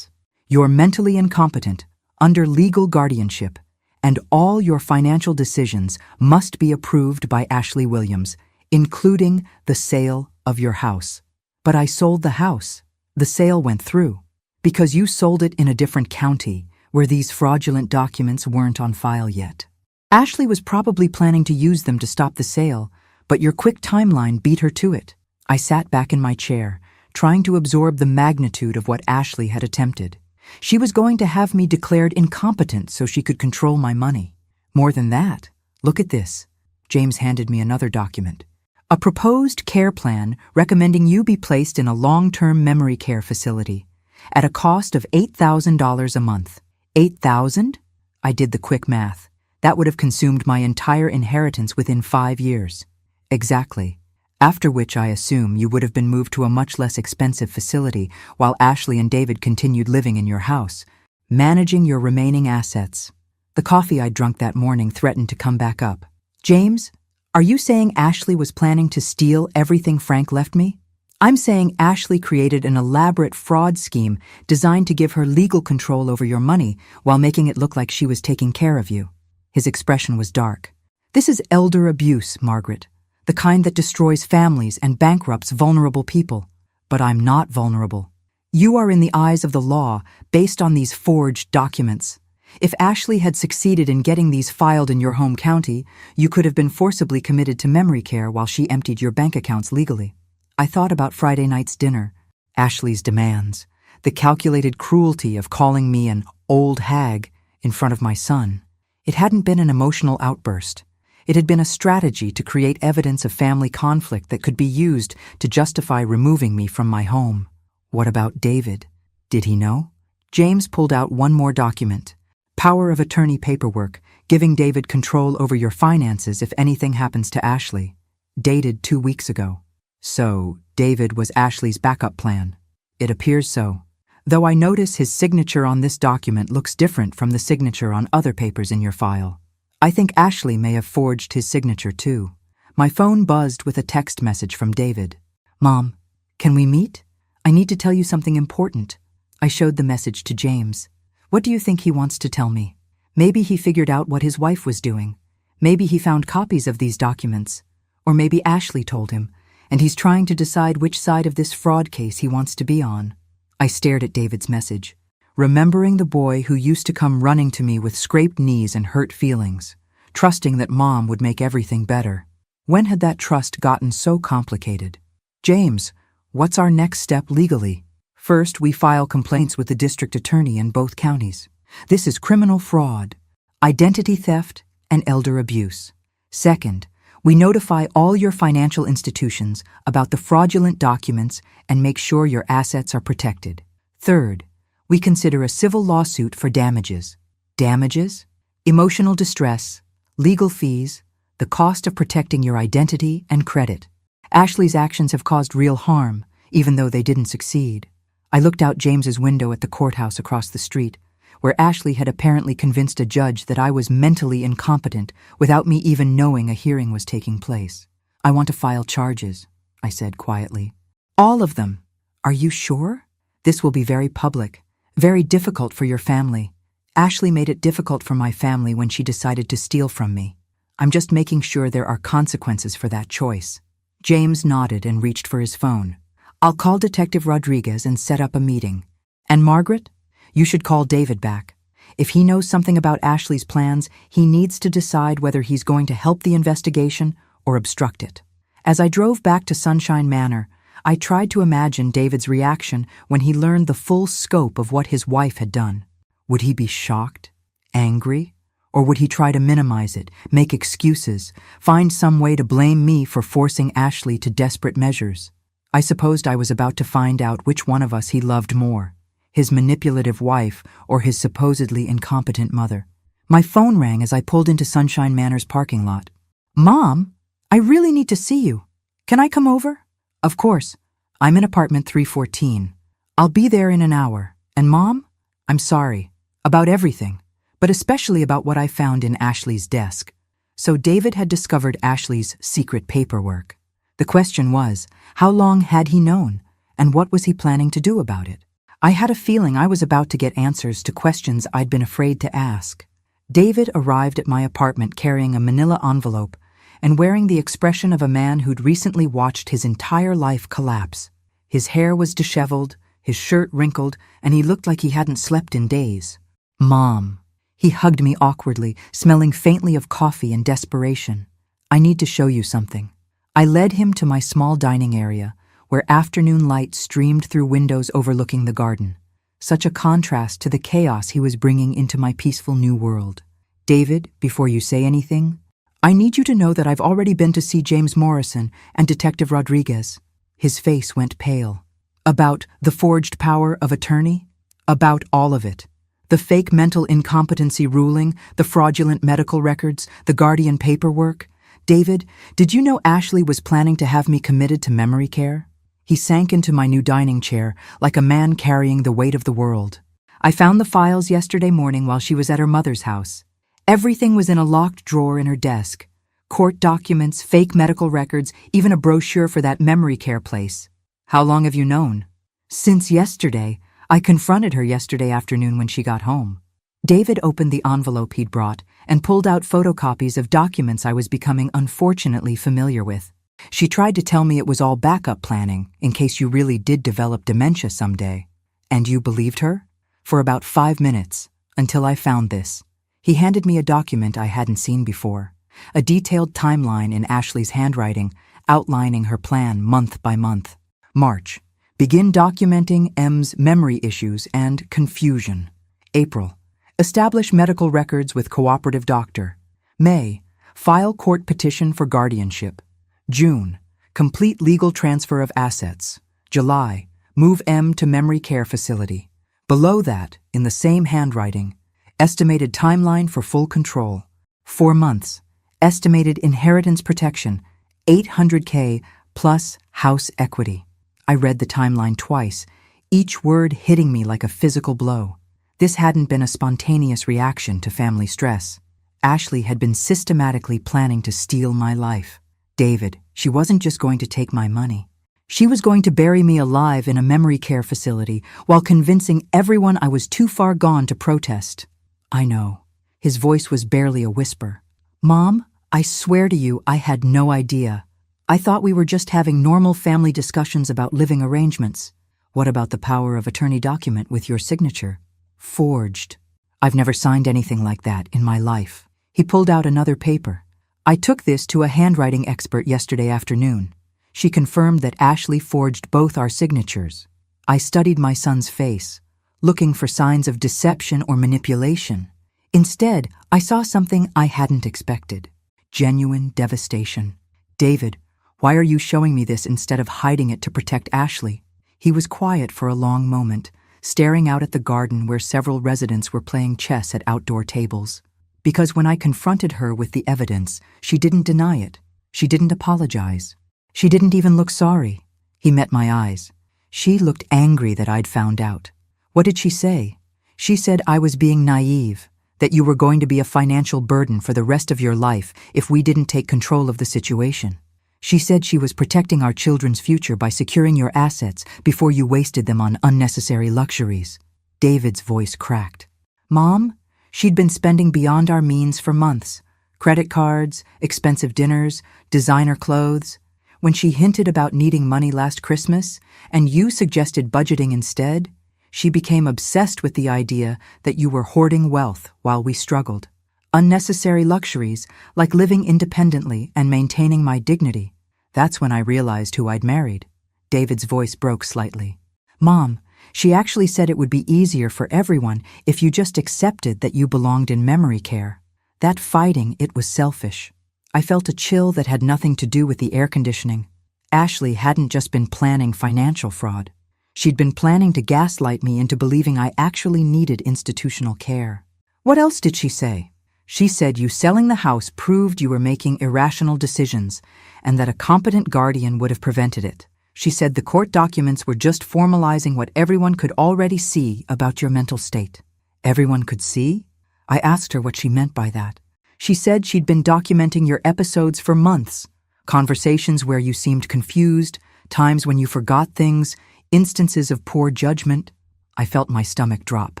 you're mentally incompetent, under legal guardianship, and all your financial decisions must be approved by Ashley Williams, including the sale of your house. But I sold the house. The sale went through. Because you sold it in a different county, where these fraudulent documents weren't on file yet. Ashley was probably planning to use them to stop the sale, but your quick timeline beat her to it. I sat back in my chair, trying to absorb the magnitude of what Ashley had attempted. She was going to have me declared incompetent so she could control my money. More than that, look at this. James handed me another document. A proposed care plan recommending you be placed in a long-term memory care facility at a cost of $8,000 a month. $8,000? I did the quick math. That would have consumed my entire inheritance within 5 years. Exactly. After which I assume you would have been moved to a much less expensive facility while Ashley and David continued living in your house, managing your remaining assets. The coffee I'd drunk that morning threatened to come back up. James, are you saying Ashley was planning to steal everything Frank left me? I'm saying Ashley created an elaborate fraud scheme designed to give her legal control over your money while making it look like she was taking care of you. His expression was dark. This is elder abuse, Margaret. The kind that destroys families and bankrupts vulnerable people. But I'm not vulnerable. You are in the eyes of the law based on these forged documents. If Ashley had succeeded in getting these filed in your home county, you could have been forcibly committed to memory care while she emptied your bank accounts legally. I thought about Friday night's dinner, Ashley's demands, the calculated cruelty of calling me an old hag in front of my son. It hadn't been an emotional outburst. It had been a strategy to create evidence of family conflict that could be used to justify removing me from my home. What about David? Did he know? James pulled out one more document. Power of attorney paperwork, giving David control over your finances if anything happens to Ashley. Dated 2 weeks ago. So, David was Ashley's backup plan. It appears so. Though I notice his signature on this document looks different from the signature on other papers in your file. I think Ashley may have forged his signature too. My phone buzzed with a text message from David. Mom, can we meet? I need to tell you something important. I showed the message to James. What do you think he wants to tell me? Maybe he figured out what his wife was doing. Maybe he found copies of these documents. Or maybe Ashley told him, and he's trying to decide which side of this fraud case he wants to be on. I stared at David's message, remembering the boy who used to come running to me with scraped knees and hurt feelings, trusting that Mom would make everything better. When had that trust gotten so complicated? James, what's our next step legally? First, we file complaints with the district attorney in both counties. This is criminal fraud, identity theft, and elder abuse. Second, we notify all your financial institutions about the fraudulent documents and make sure your assets are protected. Third, we consider a civil lawsuit for damages. Damages? Emotional distress, legal fees, the cost of protecting your identity and credit. Ashley's actions have caused real harm, even though they didn't succeed. I looked out James's window at the courthouse across the street. where Ashley had apparently convinced a judge that I was mentally incompetent without me even knowing a hearing was taking place. "I want to file charges," I said quietly. "All of them." "Are you sure? This will be very public, very difficult for your family. Ashley made it difficult for my family when she decided to steal from me. I'm just making sure there are consequences for that choice." James nodded and reached for his phone. "I'll call Detective Rodriguez and set up a meeting. And Margaret, you should call David back. If he knows something about Ashley's plans, he needs to decide whether he's going to help the investigation or obstruct it." As I drove back to Sunshine Manor, I tried to imagine David's reaction when he learned the full scope of what his wife had done. Would he be shocked, angry, or would he try to minimize it, make excuses, find some way to blame me for forcing Ashley to desperate measures? I supposed I was about to find out which one of us he loved more, his manipulative wife or his supposedly incompetent mother. My phone rang as I pulled into Sunshine Manor's parking lot. "Mom, I really need to see you. Can I come over?" "Of course. I'm in apartment 314. I'll be there in an hour. And Mom, I'm sorry. About everything. But especially about what I found in Ashley's desk." So David had discovered Ashley's secret paperwork. The question was, how long had he known, and what was he planning to do about it? I had a feeling I was about to get answers to questions I'd been afraid to ask. David arrived at my apartment carrying a manila envelope and wearing the expression of a man who'd recently watched his entire life collapse. His hair was disheveled, his shirt wrinkled, and he looked like he hadn't slept in days. "Mom." He hugged me awkwardly, smelling faintly of coffee and desperation. "I need to show you something." I led him to my small dining area, where afternoon light streamed through windows overlooking the garden. Such a contrast to the chaos he was bringing into my peaceful new world. "David, before you say anything, I need you to know that I've already been to see James Morrison and Detective Rodriguez." His face went pale. "About the forged power of attorney?" "About all of it. The fake mental incompetency ruling, the fraudulent medical records, the guardian paperwork. David, did you know Ashley was planning to have me committed to memory care?" He sank into my new dining chair like a man carrying the weight of the world. "I found the files yesterday morning while she was at her mother's house. Everything was in a locked drawer in her desk. Court documents, fake medical records, even a brochure for that memory care place." "How long have you known?" "Since yesterday. I confronted her yesterday afternoon when she got home." David opened the envelope he'd brought and pulled out photocopies of documents I was becoming unfortunately familiar with. "She tried to tell me it was all backup planning in case you really did develop dementia someday." "And you believed her?" "For about 5 minutes, until I found this." He handed me a document I hadn't seen before, a detailed timeline in Ashley's handwriting outlining her plan month by month. March. Begin documenting M's memory issues and confusion. April. Establish medical records with cooperative doctor. May. File court petition for guardianship. June. Complete legal transfer of assets. July. Move M to memory care facility. Below that, in the same handwriting, estimated timeline for full control. 4 months. Estimated inheritance protection. $800K plus house equity. I read the timeline twice, each word hitting me like a physical blow. This hadn't been a spontaneous reaction to family stress. Ashley had been systematically planning to steal my life. David, she wasn't just going to take my money. She was going to bury me alive in a memory care facility while convincing everyone I was too far gone to protest. "I know." His voice was barely a whisper. "Mom, I swear to you I had no idea. I thought we were just having normal family discussions about living arrangements." "What about the power of attorney document with your signature?" "Forged. I've never signed anything like that in my life." He pulled out another paper. "I took this to a handwriting expert yesterday afternoon. She confirmed that Ashley forged both our signatures. I studied my son's face, looking for signs of deception or manipulation. Instead, I saw something I hadn't expected. Genuine devastation. David, why are you showing me this instead of hiding it to protect Ashley?" He was quiet for a long moment, staring out at the garden where several residents were playing chess at outdoor tables. "Because when I confronted her with the evidence, she didn't deny it. She didn't apologize. She didn't even look sorry." He met my eyes. "She looked angry that I'd found out." "What did she say?" She said I was being naive, that you were going to be a financial burden for the rest of your life if we didn't take control of the situation. She said she was protecting our children's future by securing your assets before you wasted them on unnecessary luxuries. David's voice cracked. Mom, she'd been spending beyond our means for months. Credit cards, expensive dinners, designer clothes. When she hinted about needing money last Christmas, and you suggested budgeting instead, she became obsessed with the idea that you were hoarding wealth while we struggled. Unnecessary luxuries, like living independently and maintaining my dignity. That's when I realized who I'd married. David's voice broke slightly. Mom, she actually said it would be easier for everyone if you just accepted that you belonged in memory care. That fighting, it was selfish. I felt a chill that had nothing to do with the air conditioning. Ashley hadn't just been planning financial fraud. She'd been planning to gaslight me into believing I actually needed institutional care. What else did she say? She said you selling the house proved you were making irrational decisions and that a competent guardian would have prevented it. She said the court documents were just formalizing what everyone could already see about your mental state. Everyone could see? I asked her what she meant by that. She said she'd been documenting your episodes for months. Conversations where you seemed confused, times when you forgot things, instances of poor judgment. I felt my stomach drop.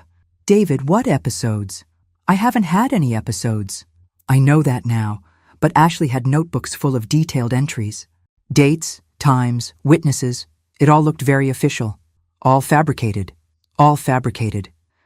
David, what episodes? I haven't had any episodes. I know that now, but Ashley had notebooks full of detailed entries. Dates, times, witnesses. It all looked very official. All fabricated.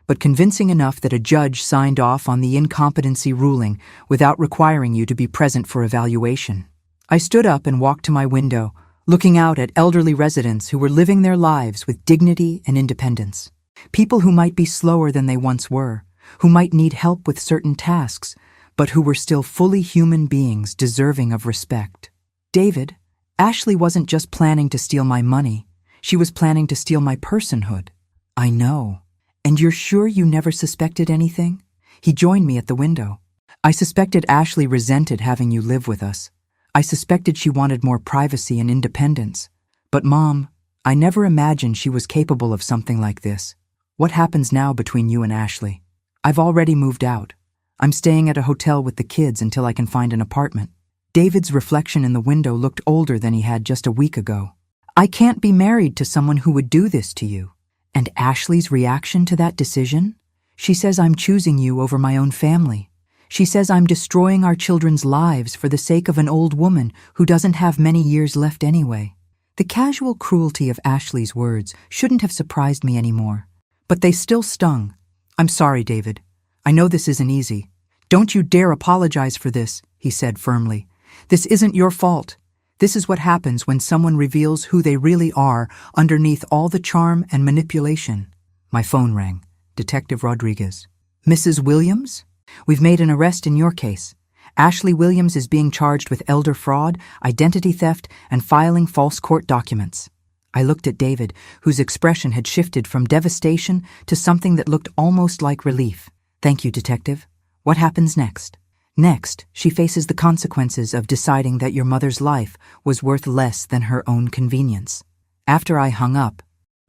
But convincing enough that a judge signed off on the incompetency ruling without requiring you to be present for evaluation. I stood up and walked to my window, looking out at elderly residents who were living their lives with dignity and independence. People who might be slower than they once were, who might need help with certain tasks, but who were still fully human beings deserving of respect. David, Ashley wasn't just planning to steal my money. She was planning to steal my personhood. I know. And you're sure you never suspected anything? He joined me at the window. I suspected Ashley resented having you live with us. I suspected she wanted more privacy and independence. But Mom, I never imagined she was capable of something like this. What happens now between you and Ashley? I've already moved out. I'm staying at a hotel with the kids until I can find an apartment. David's reflection in the window looked older than he had just a week ago. I can't be married to someone who would do this to you. And Ashley's reaction to that decision? She says I'm choosing you over my own family. She says I'm destroying our children's lives for the sake of an old woman who doesn't have many years left anyway. The casual cruelty of Ashley's words shouldn't have surprised me anymore. But they still stung. I'm sorry, David. I know this isn't easy. Don't you dare apologize for this, he said firmly. This isn't your fault. This is what happens when someone reveals who they really are underneath all the charm and manipulation. My phone rang. Detective Rodriguez. Mrs. Williams? We've made an arrest in your case. Ashley Williams is being charged with elder fraud, identity theft, and filing false court documents. I looked at David, whose expression had shifted from devastation to something that looked almost like relief. Thank you, Detective. What happens next? Next, she faces the consequences of deciding that your mother's life was worth less than her own convenience. After I hung up,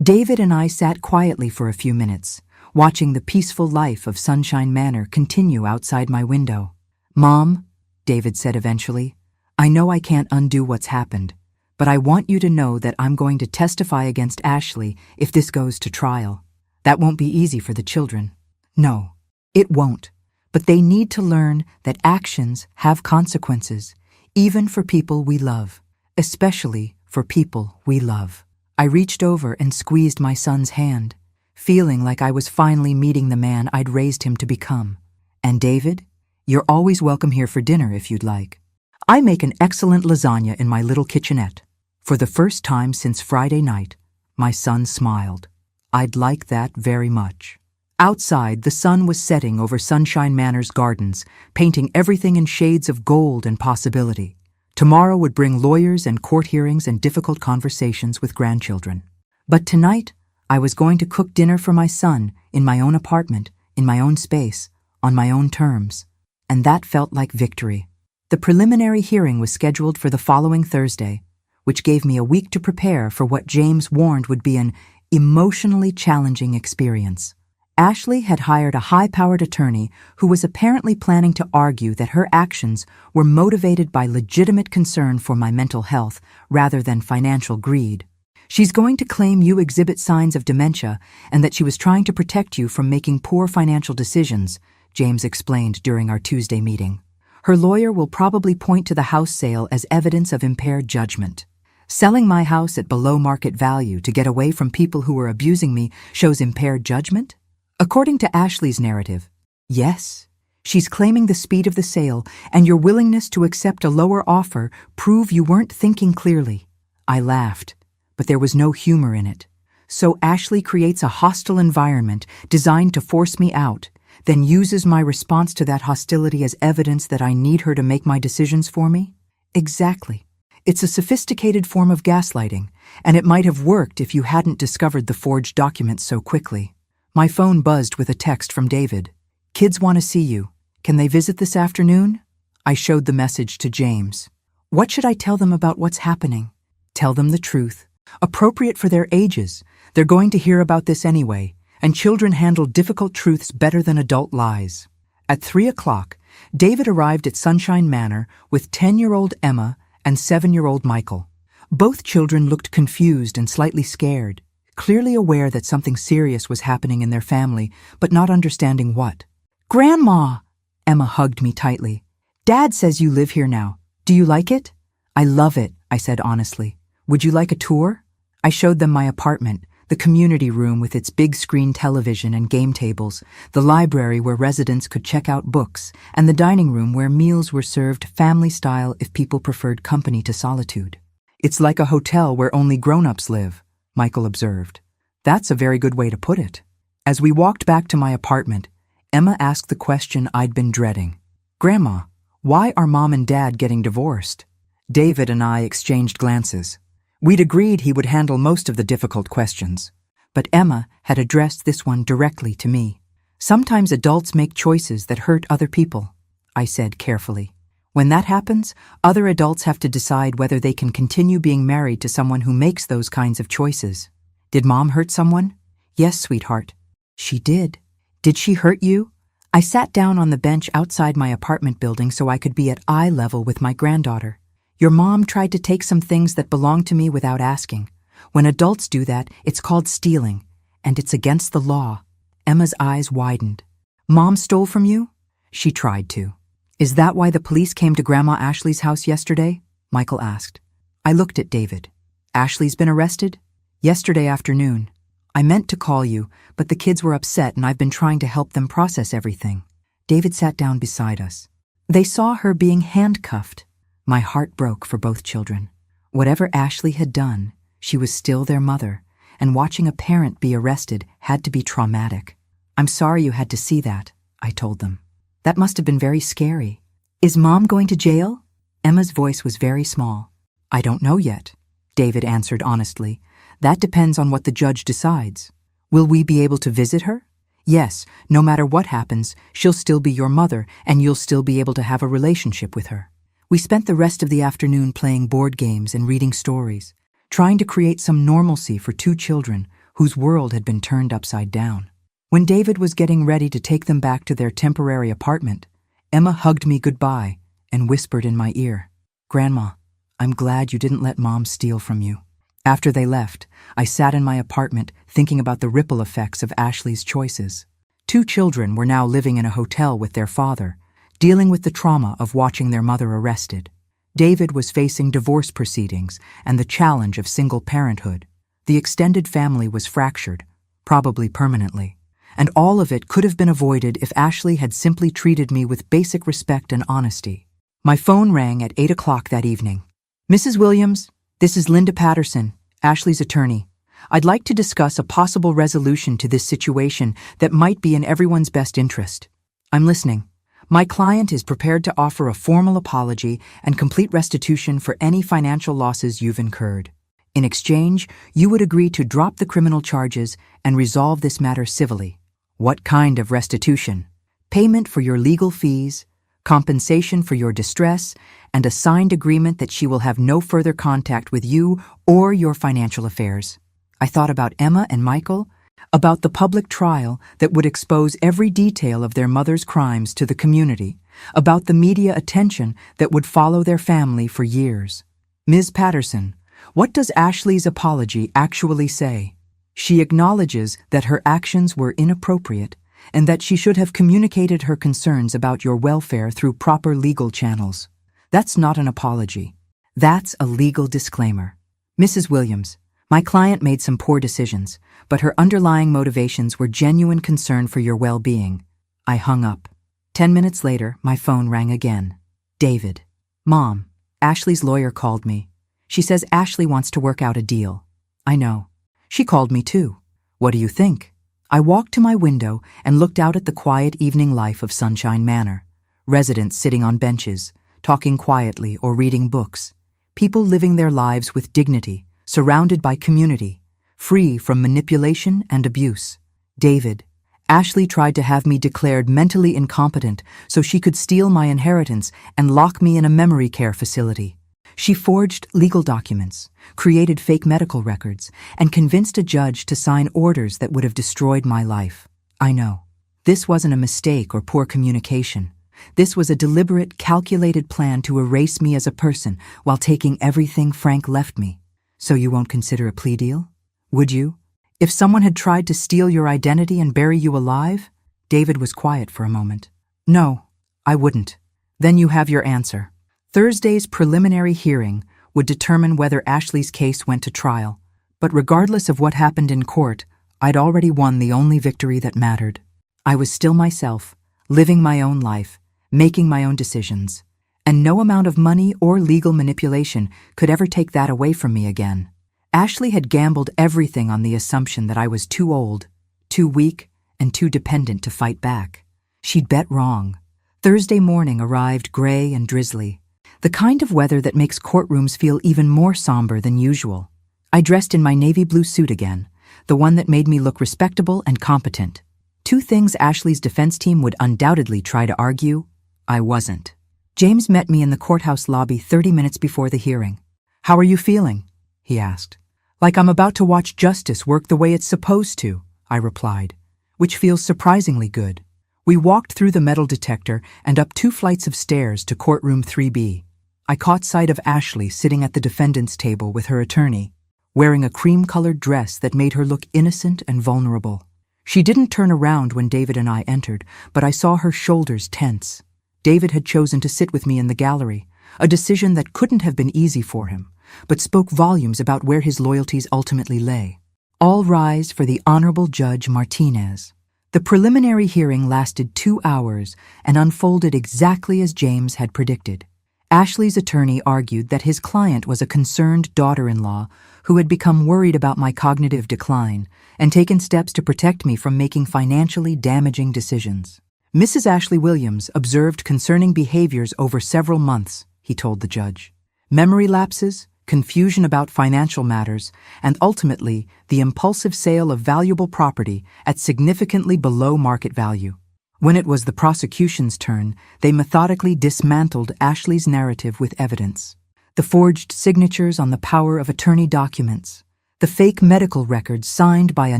David and I sat quietly for a few minutes, watching the peaceful life of Sunshine Manor continue outside my window. Mom, David said eventually, I know I can't undo what's happened, but I want you to know that I'm going to testify against Ashley if this goes to trial. That won't be easy for the children. No, it won't. But they need to learn that actions have consequences, even for people we love, especially for people we love. I reached over and squeezed my son's hand, feeling like I was finally meeting the man I'd raised him to become. And David, you're always welcome here for dinner if you'd like. I make an excellent lasagna in my little kitchenette. For the first time since Friday night, my son smiled. I'd like that very much. Outside, the sun was setting over Sunshine Manor's gardens, painting everything in shades of gold and possibility. Tomorrow would bring lawyers and court hearings and difficult conversations with grandchildren. But tonight, I was going to cook dinner for my son in my own apartment, in my own space, on my own terms. And that felt like victory. The preliminary hearing was scheduled for the following Thursday, which gave me a week to prepare for what James warned would be an emotionally challenging experience. Ashley had hired a high-powered attorney who was apparently planning to argue that her actions were motivated by legitimate concern for my mental health rather than financial greed. She's going to claim you exhibit signs of dementia and that she was trying to protect you from making poor financial decisions, James explained during our Tuesday meeting. Her lawyer will probably point to the house sale as evidence of impaired judgment. Selling my house at below market value to get away from people who were abusing me shows impaired judgment? According to Ashley's narrative, yes. She's claiming the speed of the sale and your willingness to accept a lower offer prove you weren't thinking clearly. I laughed, but there was no humor in it. So Ashley creates a hostile environment designed to force me out, then uses my response to that hostility as evidence that I need her to make my decisions for me? Exactly. It's a sophisticated form of gaslighting, and it might have worked if you hadn't discovered the forged documents so quickly. My phone buzzed with a text from David. Kids want to see you. Can they visit this afternoon? I showed the message to James. What should I tell them about what's happening? Tell them the truth. Appropriate for their ages. They're going to hear about this anyway, and children handle difficult truths better than adult lies. At 3 o'clock, David arrived at Sunshine Manor with 10-year-old Emma and 7-year-old Michael. Both children looked confused and slightly scared, clearly aware that something serious was happening in their family, but not understanding what. "Grandma!" Emma hugged me tightly. "Dad says you live here now. Do you like it?" "I love it," I said honestly. "Would you like a tour?" I showed them my apartment, the community room with its big screen television and game tables, the library where residents could check out books, and the dining room where meals were served family style if people preferred company to solitude. "It's like a hotel where only grown-ups live," Michael observed. "That's a very good way to put it." As we walked back to my apartment, Emma asked the question I'd been dreading. "Grandma, why are Mom and Dad getting divorced?" David and I exchanged glances. We'd agreed he would handle most of the difficult questions, but Emma had addressed this one directly to me. "Sometimes adults make choices that hurt other people," I said carefully. "When that happens, other adults have to decide whether they can continue being married to someone who makes those kinds of choices." "Did Mom hurt someone?" "Yes, sweetheart." "She did." "Did she hurt you?" I sat down on the bench outside my apartment building so I could be at eye level with my granddaughter. "Your mom tried to take some things that belonged to me without asking. When adults do that, it's called stealing, and it's against the law." Emma's eyes widened. "Mom stole from you?" "She tried to." "Is that why the police came to Grandma Ashley's house yesterday?" Michael asked. I looked at David. "Ashley's been arrested?" "Yesterday afternoon. I meant to call you, but the kids were upset and I've been trying to help them process everything." David sat down beside us. "They saw her being handcuffed." My heart broke for both children. Whatever Ashley had done, she was still their mother, and watching a parent be arrested had to be traumatic. "I'm sorry you had to see that," I told them. "That must have been very scary." "Is Mom going to jail?" Emma's voice was very small. "I don't know yet," David answered honestly. "That depends on what the judge decides." "Will we be able to visit her?" "Yes, no matter what happens, she'll still be your mother, and you'll still be able to have a relationship with her." We spent the rest of the afternoon playing board games and reading stories, trying to create some normalcy for two children whose world had been turned upside down. When David was getting ready to take them back to their temporary apartment, Emma hugged me goodbye and whispered in my ear, "Grandma, I'm glad you didn't let Mom steal from you." After they left, I sat in my apartment thinking about the ripple effects of Ashley's choices. Two children were now living in a hotel with their father, dealing with the trauma of watching their mother arrested. David was facing divorce proceedings and the challenge of single parenthood. The extended family was fractured, probably permanently, and all of it could have been avoided if Ashley had simply treated me with basic respect and honesty. My phone rang at 8 o'clock that evening. "Mrs. Williams, this is Linda Patterson, Ashley's attorney. I'd like to discuss a possible resolution to this situation that might be in everyone's best interest." "I'm listening." "My client is prepared to offer a formal apology and complete restitution for any financial losses you've incurred. In exchange, you would agree to drop the criminal charges and resolve this matter civilly." "What kind of restitution?" "Payment for your legal fees, compensation for your distress, and a signed agreement that she will have no further contact with you or your financial affairs." I thought about Emma and Michael. about the public trial that would expose every detail of their mother's crimes to the community, about the media attention that would follow their family for years. Ms. Patterson, what does Ashley's apology actually say? She acknowledges that her actions were inappropriate and that she should have communicated her concerns about your welfare through proper legal channels. That's not an apology. That's a legal disclaimer. Mrs. Williams, my client made some poor decisions, but her underlying motivations were genuine concern for your well-being. I hung up. 10 minutes later, my phone rang again. David. Mom, Ashley's lawyer called me. She says Ashley wants to work out a deal. I know. She called me too. What do you think? I walked to my window and looked out at the quiet evening life of Sunshine Manor. Residents sitting on benches, talking quietly or reading books. People living their lives with dignity, surrounded by community, free from manipulation and abuse. David, Ashley tried to have me declared mentally incompetent so she could steal my inheritance and lock me in a memory care facility. She forged legal documents, created fake medical records, and convinced a judge to sign orders that would have destroyed my life. I know. This wasn't a mistake or poor communication. This was a deliberate, calculated plan to erase me as a person while taking everything Frank left me. So you won't consider a plea deal? Would you? If someone had tried to steal your identity and bury you alive? David was quiet for a moment. No, I wouldn't. Then you have your answer. Thursday's preliminary hearing would determine whether Ashley's case went to trial, but regardless of what happened in court, I'd already won the only victory that mattered. I was still myself, living my own life, making my own decisions, and no amount of money or legal manipulation could ever take that away from me again. Ashley had gambled everything on the assumption that I was too old, too weak, and too dependent to fight back. She'd bet wrong. Thursday morning arrived gray and drizzly, the kind of weather that makes courtrooms feel even more somber than usual. I dressed in my navy blue suit again, the one that made me look respectable and competent. Two things Ashley's defense team would undoubtedly try to argue, I wasn't. James met me in the courthouse lobby 30 minutes before the hearing. "How are you feeling?" he asked. "Like I'm about to watch justice work the way it's supposed to," I replied, "which feels surprisingly good." We walked through the metal detector and up 2 flights of stairs to courtroom 3B. I caught sight of Ashley sitting at the defendant's table with her attorney, wearing a cream-colored dress that made her look innocent and vulnerable. She didn't turn around when David and I entered, but I saw her shoulders tense. David had chosen to sit with me in the gallery, a decision that couldn't have been easy for him, but spoke volumes about where his loyalties ultimately lay. All rise for the Honorable Judge Martinez. The preliminary hearing lasted 2 hours and unfolded exactly as James had predicted. Ashley's attorney argued that his client was a concerned daughter-in-law who had become worried about my cognitive decline and taken steps to protect me from making financially damaging decisions. Mrs. Ashley Williams observed concerning behaviors over several months, he told the judge. Memory lapses, confusion about financial matters, and ultimately the impulsive sale of valuable property at significantly below market value. When it was the prosecution's turn, they methodically dismantled Ashley's narrative with evidence. The forged signatures on the power of attorney documents, the fake medical records signed by a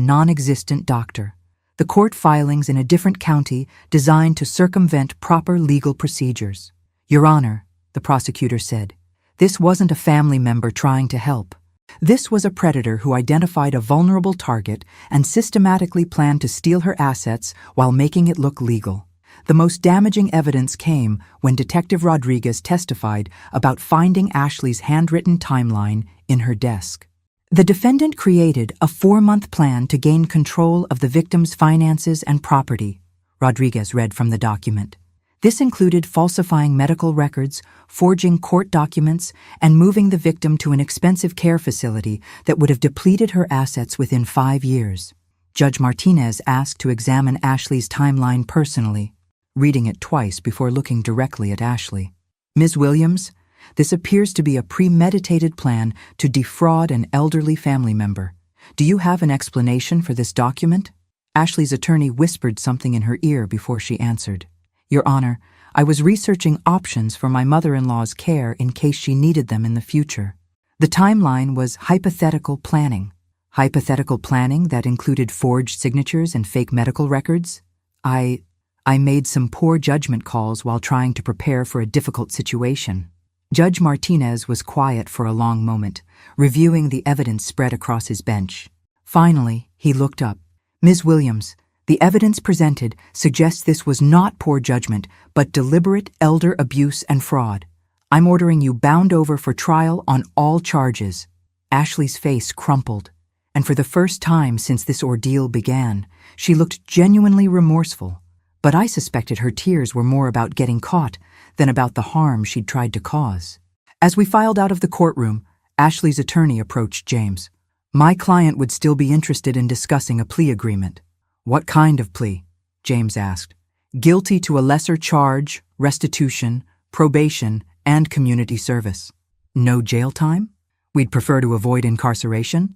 non-existent doctor, the court filings in a different county designed to circumvent proper legal procedures. Your Honor, the prosecutor said, this wasn't a family member trying to help. This was a predator who identified a vulnerable target and systematically planned to steal her assets while making it look legal. The most damaging evidence came when Detective Rodriguez testified about finding Ashley's handwritten timeline in her desk. The defendant created a 4-month plan to gain control of the victim's finances and property, Rodriguez read from the document. This included falsifying medical records, forging court documents, and moving the victim to an expensive care facility that would have depleted her assets within 5 years. Judge Martinez asked to examine Ashley's timeline personally, reading it twice before looking directly at Ashley. Ms. Williams, this appears to be a premeditated plan to defraud an elderly family member. Do you have an explanation for this document? Ashley's attorney whispered something in her ear before she answered. Your Honor, I was researching options for my mother-in-law's care in case she needed them in the future. The timeline was hypothetical planning. Hypothetical planning that included forged signatures and fake medical records? I made some poor judgment calls while trying to prepare for a difficult situation. Judge Martinez was quiet for a long moment, reviewing the evidence spread across his bench. Finally, he looked up. Ms. Williams, the evidence presented suggests this was not poor judgment, but deliberate elder abuse and fraud. I'm ordering you bound over for trial on all charges. Ashley's face crumpled, and for the first time since this ordeal began, she looked genuinely remorseful. But I suspected her tears were more about getting caught than about the harm she'd tried to cause. As we filed out of the courtroom, Ashley's attorney approached James. My client would still be interested in discussing a plea agreement. What kind of plea? James asked. Guilty to a lesser charge, restitution, probation, and community service. No jail time? We'd prefer to avoid incarceration.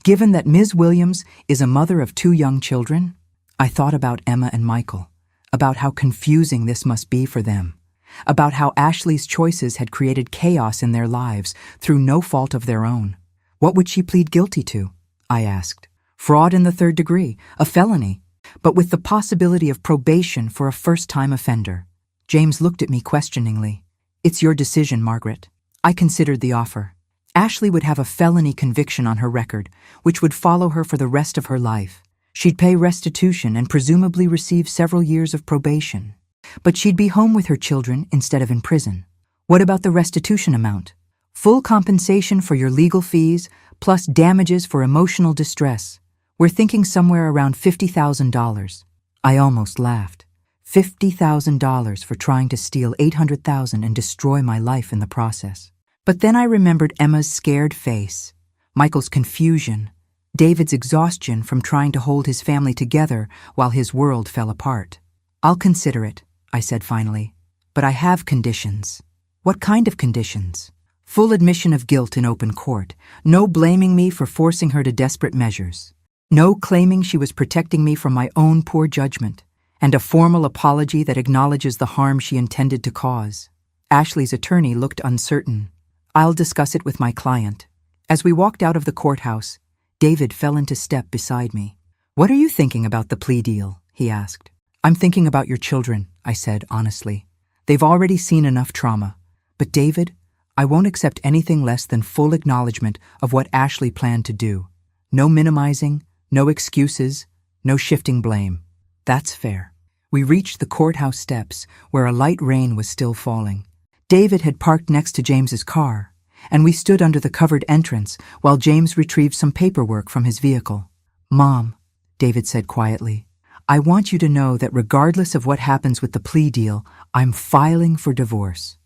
Given that Ms. Williams is a mother of 2 young children, I thought about Emma and Michael, about how confusing this must be for them, about how Ashley's choices had created chaos in their lives through no fault of their own. What would she plead guilty to? I asked. Fraud in the 3rd degree, a felony, but with the possibility of probation for a first-time offender. James looked at me questioningly. It's your decision, Margaret. I considered the offer. Ashley would have a felony conviction on her record, which would follow her for the rest of her life. She'd pay restitution and presumably receive several years of probation. But she'd be home with her children instead of in prison. What about the restitution amount? Full compensation for your legal fees, plus damages for emotional distress. We're thinking somewhere around $50,000. I almost laughed. $50,000 for trying to steal $800,000 and destroy my life in the process. But then I remembered Emma's scared face, Michael's confusion, David's exhaustion from trying to hold his family together while his world fell apart. I'll consider it, I said finally, but I have conditions. What kind of conditions? Full admission of guilt in open court, no blaming me for forcing her to desperate measures, no claiming she was protecting me from my own poor judgment, and a formal apology that acknowledges the harm she intended to cause. Ashley's attorney looked uncertain. I'll discuss it with my client. As we walked out of the courthouse, David fell into step beside me. What are you thinking about the plea deal? He asked. I'm thinking about your children, I said honestly. They've already seen enough trauma. But David, I won't accept anything less than full acknowledgement of what Ashley planned to do. No minimizing, no excuses, no shifting blame. That's fair. We reached the courthouse steps where a light rain was still falling. David had parked next to James's car, and we stood under the covered entrance while James retrieved some paperwork from his vehicle. Mom, David said quietly, I want you to know that regardless of what happens with the plea deal, I'm filing for divorce.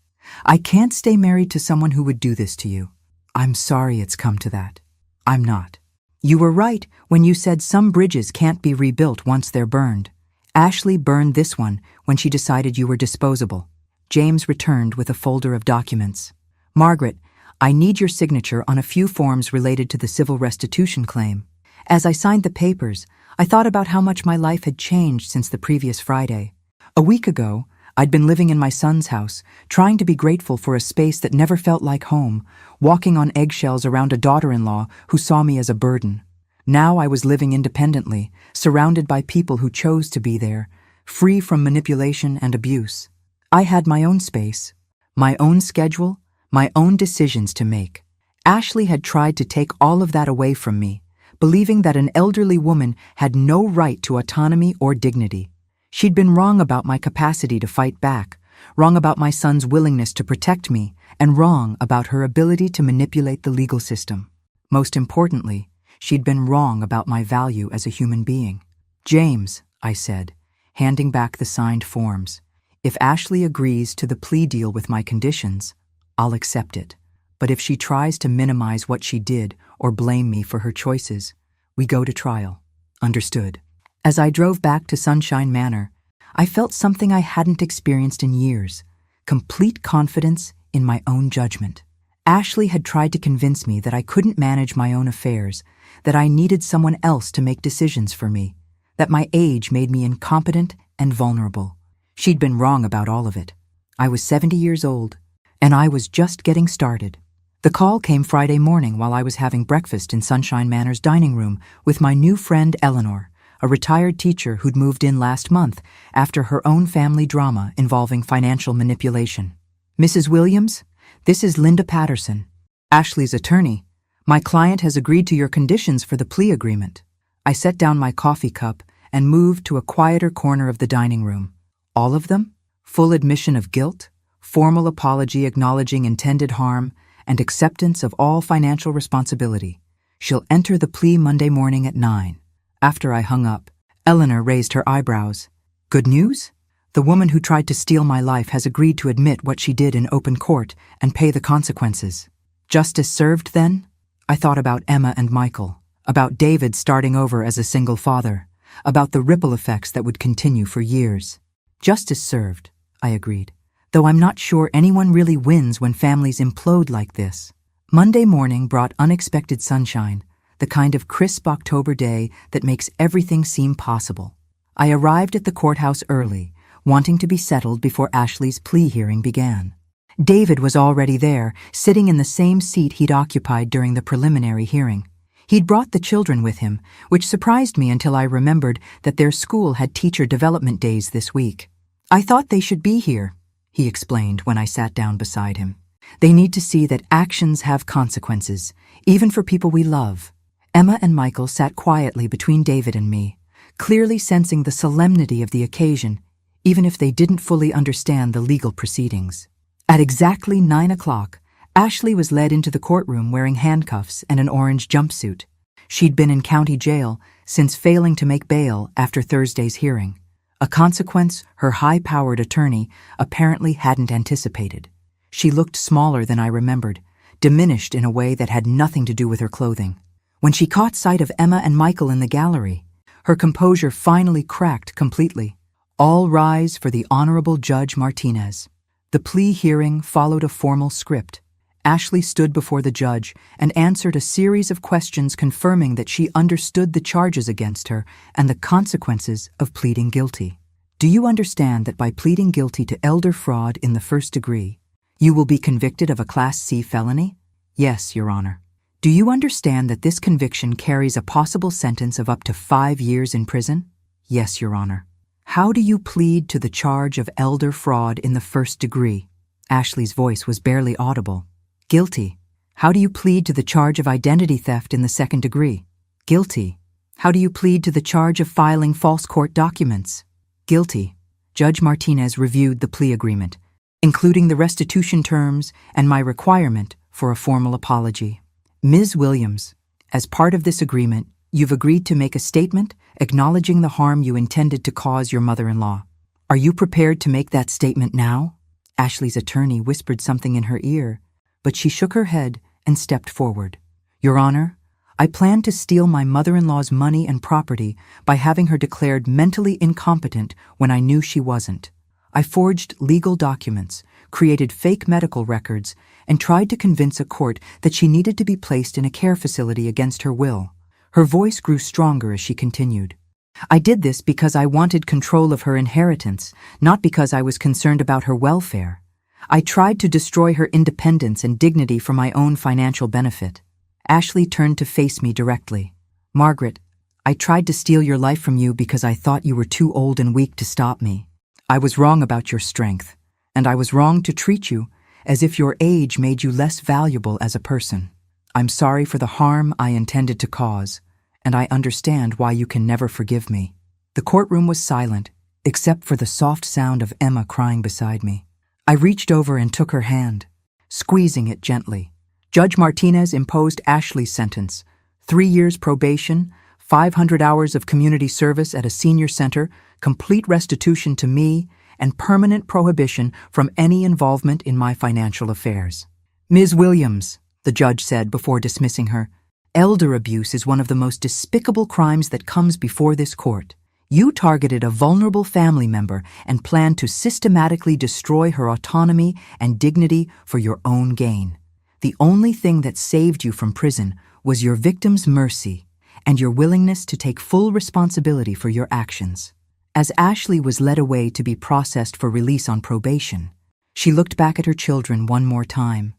I can't stay married to someone who would do this to you. I'm sorry it's come to that. I'm not. You were right when you said some bridges can't be rebuilt once they're burned. Ashley burned this one when she decided you were disposable. James returned with a folder of documents. Margaret, I need your signature on a few forms related to the civil restitution claim. As I signed the papers, I thought about how much my life had changed since the previous Friday. A week ago, I'd been living in my son's house, trying to be grateful for a space that never felt like home, walking on eggshells around a daughter-in-law who saw me as a burden. Now I was living independently, surrounded by people who chose to be there, free from manipulation and abuse. I had my own space, my own schedule, my own decisions to make. Ashley had tried to take all of that away from me, believing that an elderly woman had no right to autonomy or dignity. She'd been wrong about my capacity to fight back, wrong about my son's willingness to protect me, and wrong about her ability to manipulate the legal system. Most importantly, she'd been wrong about my value as a human being. James, I said, handing back the signed forms, if Ashley agrees to the plea deal with my conditions, I'll accept it. But if she tries to minimize what she did or blame me for her choices, we go to trial. Understood. As I drove back to Sunshine Manor, I felt something I hadn't experienced in years, complete confidence in my own judgment. Ashley had tried to convince me that I couldn't manage my own affairs, that I needed someone else to make decisions for me, that my age made me incompetent and vulnerable. She'd been wrong about all of it. I was 70 years old, and I was just getting started. The call came Friday morning while I was having breakfast in Sunshine Manor's dining room with my new friend Eleanor, a retired teacher who'd moved in last month after her own family drama involving financial manipulation. "Mrs. Williams, this is Linda Patterson, Ashley's attorney. My client has agreed to your conditions for the plea agreement." I set down my coffee cup and moved to a quieter corner of the dining room. All of them? Full admission of guilt, formal apology acknowledging intended harm, and acceptance of all financial responsibility. She'll enter the plea Monday morning at 9. After I hung up, Eleanor raised her eyebrows. "Good news? The woman who tried to steal my life has agreed to admit what she did in open court and pay the consequences. Justice served, then?" I thought about Emma and Michael, about David starting over as a single father, about the ripple effects that would continue for years. "Justice served," I agreed, though I'm not sure anyone really wins when families implode like this. Monday morning brought unexpected sunshine, the kind of crisp October day that makes everything seem possible. I arrived at the courthouse early, wanting to be settled before Ashley's plea hearing began. David was already there, sitting in the same seat he'd occupied during the preliminary hearing. He'd brought the children with him, which surprised me until I remembered that their school had teacher development days this week. "I thought they should be here," he explained when I sat down beside him. "They need to see that actions have consequences, even for people we love." Emma and Michael sat quietly between David and me, clearly sensing the solemnity of the occasion, even if they didn't fully understand the legal proceedings. At exactly 9 o'clock, Ashley was led into the courtroom wearing handcuffs and an orange jumpsuit. She'd been in county jail since failing to make bail after Thursday's hearing, a consequence her high-powered attorney apparently hadn't anticipated. She looked smaller than I remembered, diminished in a way that had nothing to do with her clothing. When she caught sight of Emma and Michael in the gallery, her composure finally cracked completely. "All rise for the Honorable Judge Martinez." The plea hearing followed a formal script. Ashley stood before the judge and answered a series of questions confirming that she understood the charges against her and the consequences of pleading guilty. "Do you understand that by pleading guilty to elder fraud in the first degree, you will be convicted of a Class C felony?" "Yes, Your Honor." "Do you understand that this conviction carries a possible sentence of up to 5 years in prison?" "Yes, Your Honor." "How do you plead to the charge of elder fraud in the first degree?" Ashley's voice was barely audible. "Guilty." "How do you plead to the charge of identity theft in the second degree?" "Guilty." "How do you plead to the charge of filing false court documents?" "Guilty." Judge Martinez reviewed the plea agreement, including the restitution terms and my requirement for a formal apology. "Ms. Williams, as part of this agreement, you've agreed to make a statement acknowledging the harm you intended to cause your mother-in-law. Are you prepared to make that statement now?" Ashley's attorney whispered something in her ear, but she shook her head and stepped forward. "Your Honor, I plan to steal my mother-in-law's money and property by having her declared mentally incompetent when I knew she wasn't. I forged legal documents, created fake medical records, and tried to convince a court that she needed to be placed in a care facility against her will." Her voice grew stronger as she continued. "I did this because I wanted control of her inheritance, not because I was concerned about her welfare. I tried to destroy her independence and dignity for my own financial benefit." Ashley turned to face me directly. "Margaret, I tried to steal your life from you because I thought you were too old and weak to stop me. I was wrong about your strength, and I was wrong to treat you as if your age made you less valuable as a person. I'm sorry for the harm I intended to cause, and I understand why you can never forgive me." The courtroom was silent, except for the soft sound of Emma crying beside me. I reached over and took her hand, squeezing it gently. Judge Martinez imposed Ashley's sentence: 3 years probation, 500 hours of community service at a senior center, complete restitution to me, and permanent prohibition from any involvement in my financial affairs. "Ms. Williams," the judge said before dismissing her, "elder abuse is one of the most despicable crimes that comes before this court. You targeted a vulnerable family member and planned to systematically destroy her autonomy and dignity for your own gain. The only thing that saved you from prison was your victim's mercy and your willingness to take full responsibility for your actions." As Ashley was led away to be processed for release on probation, she looked back at her children one more time.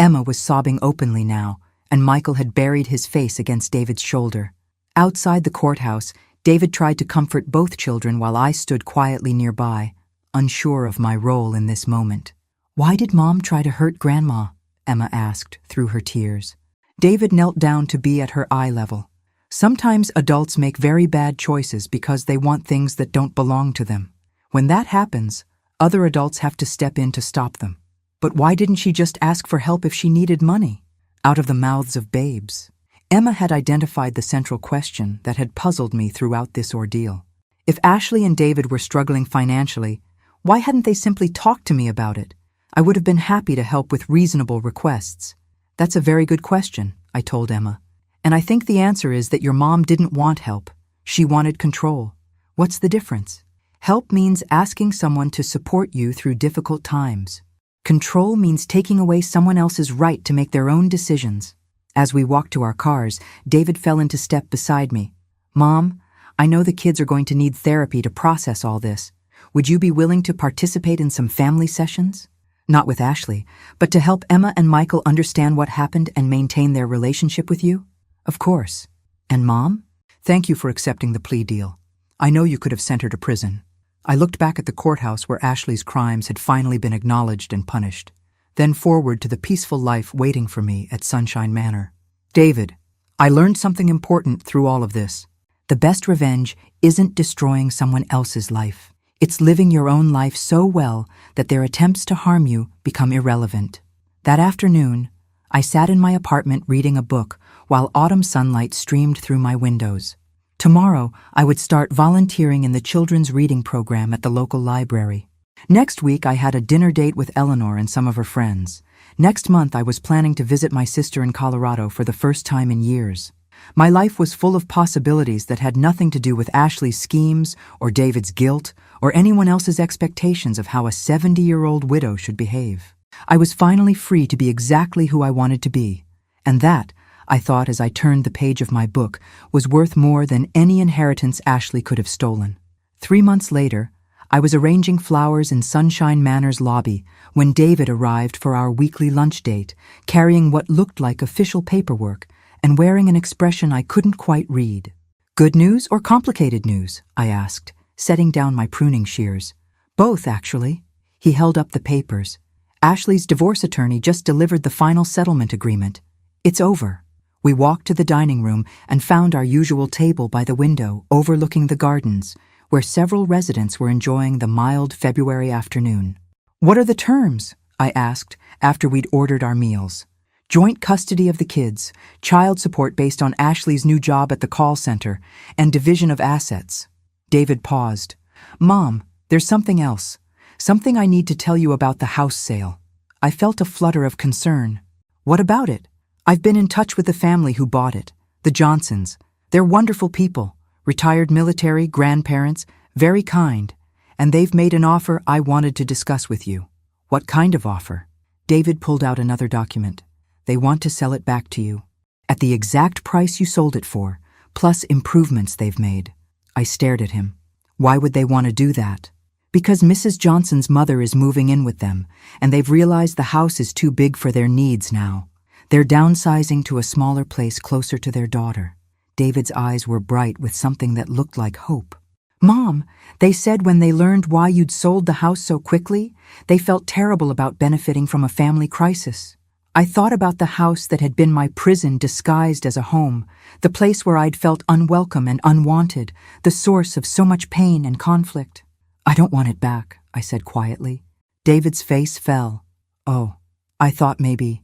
Emma was sobbing openly now, and Michael had buried his face against David's shoulder. Outside the courthouse, David tried to comfort both children while I stood quietly nearby, unsure of my role in this moment. "Why did Mom try to hurt Grandma?" Emma asked through her tears. David knelt down to be at her eye level. "Sometimes adults make very bad choices because they want things that don't belong to them. When that happens, other adults have to step in to stop them. But why didn't she just ask for help if she needed money?" Out of the mouths of babes. Emma had identified the central question that had puzzled me throughout this ordeal. If Ashley and David were struggling financially, why hadn't they simply talked to me about it? I would have been happy to help with reasonable requests. "That's a very good question," I told Emma. "And I think the answer is that your mom didn't want help. She wanted control. What's the difference? Help means asking someone to support you through difficult times. Control means taking away someone else's right to make their own decisions." As we walked to our cars, David fell into step beside me. "Mom, I know the kids are going to need therapy to process all this. Would you be willing to participate in some family sessions? Not with Ashley, but to help Emma and Michael understand what happened and maintain their relationship with you?" "Of course." "And Mom? Thank you for accepting the plea deal. I know you could have sent her to prison." I looked back at the courthouse where Ashley's crimes had finally been acknowledged and punished, then forward to the peaceful life waiting for me at Sunshine Manor. "David, I learned something important through all of this. The best revenge isn't destroying someone else's life. It's living your own life so well that their attempts to harm you become irrelevant." That afternoon, I sat in my apartment reading a book while autumn sunlight streamed through my windows. Tomorrow, I would start volunteering in the children's reading program at the local library. Next week, I had a dinner date with Eleanor and some of her friends. Next month, I was planning to visit my sister in Colorado for the first time in years. My life was full of possibilities that had nothing to do with Ashley's schemes or David's guilt or anyone else's expectations of how a 70-year-old widow should behave. I was finally free to be exactly who I wanted to be, and that, I thought as I turned the page of my book, was worth more than any inheritance Ashley could have stolen. 3 months later, I was arranging flowers in Sunshine Manor's lobby when David arrived for our weekly lunch date, carrying what looked like official paperwork and wearing an expression I couldn't quite read. "Good news or complicated news?" I asked, setting down my pruning shears. "Both, actually." He held up the papers. "Ashley's divorce attorney just delivered the final settlement agreement. It's over." We walked to the dining room and found our usual table by the window overlooking the gardens, where several residents were enjoying the mild February afternoon. "What are the terms?" I asked after we'd ordered our meals. "Joint custody of the kids, child support based on Ashley's new job at the call center, and division of assets." David paused. "Mom, there's something else. Something I need to tell you about the house sale." I felt a flutter of concern. "What about it?" "I've been in touch with the family who bought it, the Johnsons. They're wonderful people, retired military, grandparents, very kind, and they've made an offer I wanted to discuss with you." "What kind of offer?" David pulled out another document. "They want to sell it back to you, at the exact price you sold it for, plus improvements they've made." I stared at him. "Why would they want to do that?" "Because Mrs. Johnson's mother is moving in with them, and they've realized the house is too big for their needs now. They're downsizing to a smaller place closer to their daughter." David's eyes were bright with something that looked like hope. "Mom, they said when they learned why you'd sold the house so quickly, they felt terrible about benefiting from a family crisis. I thought about the house that had been my prison disguised as a home, the place where I'd felt unwelcome and unwanted, the source of so much pain and conflict." "I don't want it back," I said quietly. David's face fell. "Oh, I thought maybe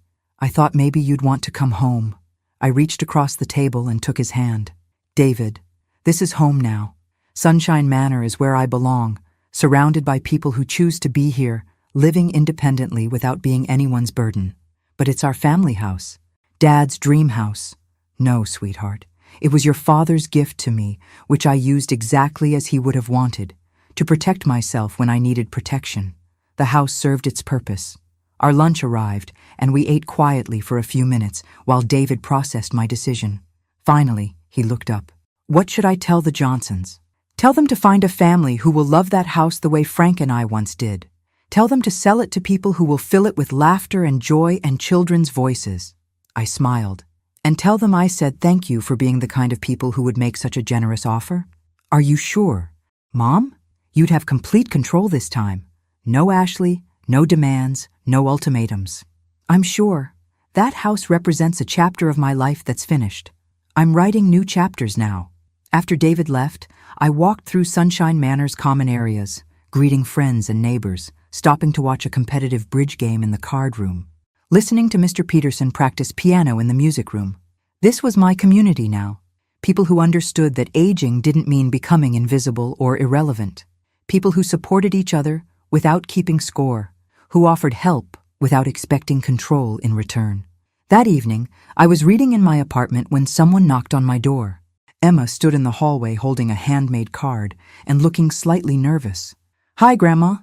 you'd want to come home." I reached across the table and took his hand. "David, this is home now. Sunshine Manor is where I belong, surrounded by people who choose to be here, living independently without being anyone's burden. But it's our family house, Dad's dream house. No, sweetheart, it was your father's gift to me, which I used exactly as he would have wanted, to protect myself when I needed protection. The house served its purpose." Our lunch arrived, and we ate quietly for a few minutes while David processed my decision. Finally, he looked up. "What should I tell the Johnsons?" "Tell them to find a family who will love that house the way Frank and I once did. Tell them to sell it to people who will fill it with laughter and joy and children's voices. I smiled. And tell them I said thank you for being the kind of people who would make such a generous offer. Are you sure? Mom? You'd have complete control this time. No Ashley, no demands, no ultimatums. I'm sure. That house represents a chapter of my life that's finished. I'm writing new chapters now. After David left, I walked through Sunshine Manor's common areas, greeting friends and neighbors, stopping to watch a competitive bridge game in the card room, listening to Mr. Peterson practice piano in the music room. This was my community now. People who understood that aging didn't mean becoming invisible or irrelevant. People who supported each other without keeping score, who offered help without expecting control in return. That evening, I was reading in my apartment when someone knocked on my door. Emma stood in the hallway holding a handmade card and looking slightly nervous. "Hi, Grandma.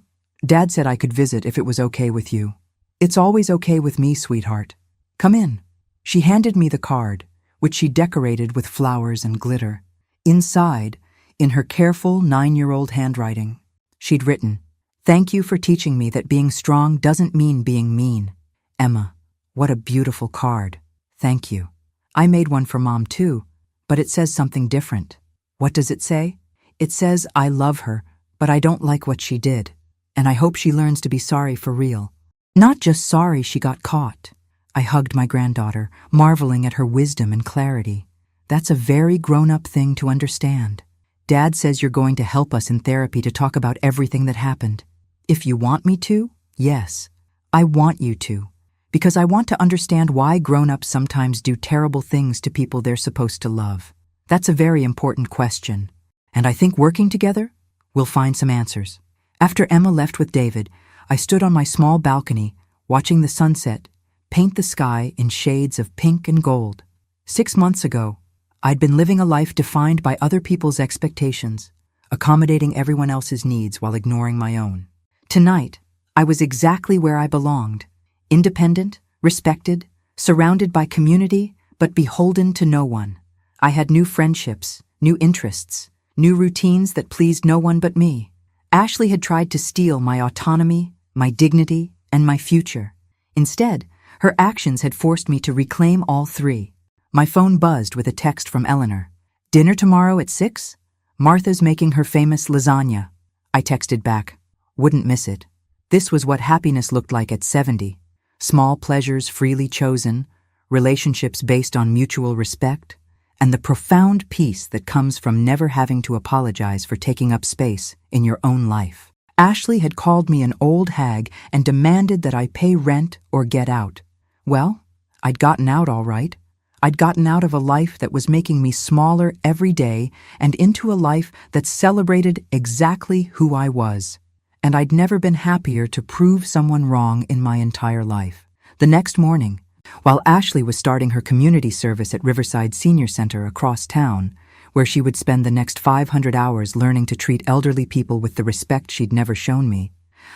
Dad said I could visit if it was okay with you." "It's always okay with me, sweetheart. Come in." She handed me the card, which she decorated with flowers and glitter. Inside, in her careful 9-year-old handwriting, she'd written, "Thank you for teaching me that being strong doesn't mean being mean." Emma, what a beautiful card. Thank you. I made one for Mom too, but it says something different. What does it say? It says, "I love her, but I don't like what she did, and I hope she learns to be sorry for real." Not just sorry she got caught. I hugged my granddaughter, marveling at her wisdom and clarity. That's a very grown-up thing to understand. Dad says you're going to help us in therapy to talk about everything that happened. If you want me to, yes. I want you to. Because I want to understand why grown-ups sometimes do terrible things to people they're supposed to love. That's a very important question. And I think working together, we'll find some answers. After Emma left with David, I stood on my small balcony, watching the sunset paint the sky in shades of pink and gold. 6 months ago, I'd been living a life defined by other people's expectations, accommodating everyone else's needs while ignoring my own. Tonight, I was exactly where I belonged, independent, respected, surrounded by community, but beholden to no one. I had new friendships, new interests, new routines that pleased no one but me. Ashley had tried to steal my autonomy, my dignity, and my future. Instead, her actions had forced me to reclaim all three. My phone buzzed with a text from Eleanor. "Dinner tomorrow at 6? Martha's making her famous lasagna." I texted back, "Wouldn't miss it." This was what happiness looked like at 70. Small pleasures freely chosen, relationships based on mutual respect, and the profound peace that comes from never having to apologize for taking up space in your own life. Ashley had called me an old hag and demanded that I pay rent or get out. Well, I'd gotten out all right. I'd gotten out of a life that was making me smaller every day and into a life that celebrated exactly who I was. And I'd never been happier to prove someone wrong in my entire life. The next morning, while Ashley was starting her community service at Riverside Senior Center across town, where she would spend the next 500 hours learning to treat elderly people with the respect she'd never shown me,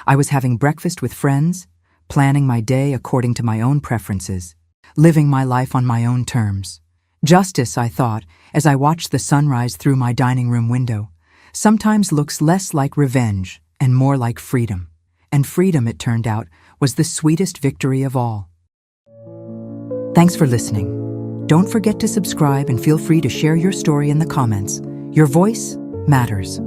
I was having breakfast with friends, planning my day according to my own preferences, living my life on my own terms. Justice, I thought, as I watched the sunrise through my dining room window, sometimes looks less like revenge and more like freedom. And freedom, it turned out, was the sweetest victory of all. Thanks for listening. Don't forget to subscribe and feel free to share your story in the comments. Your voice matters.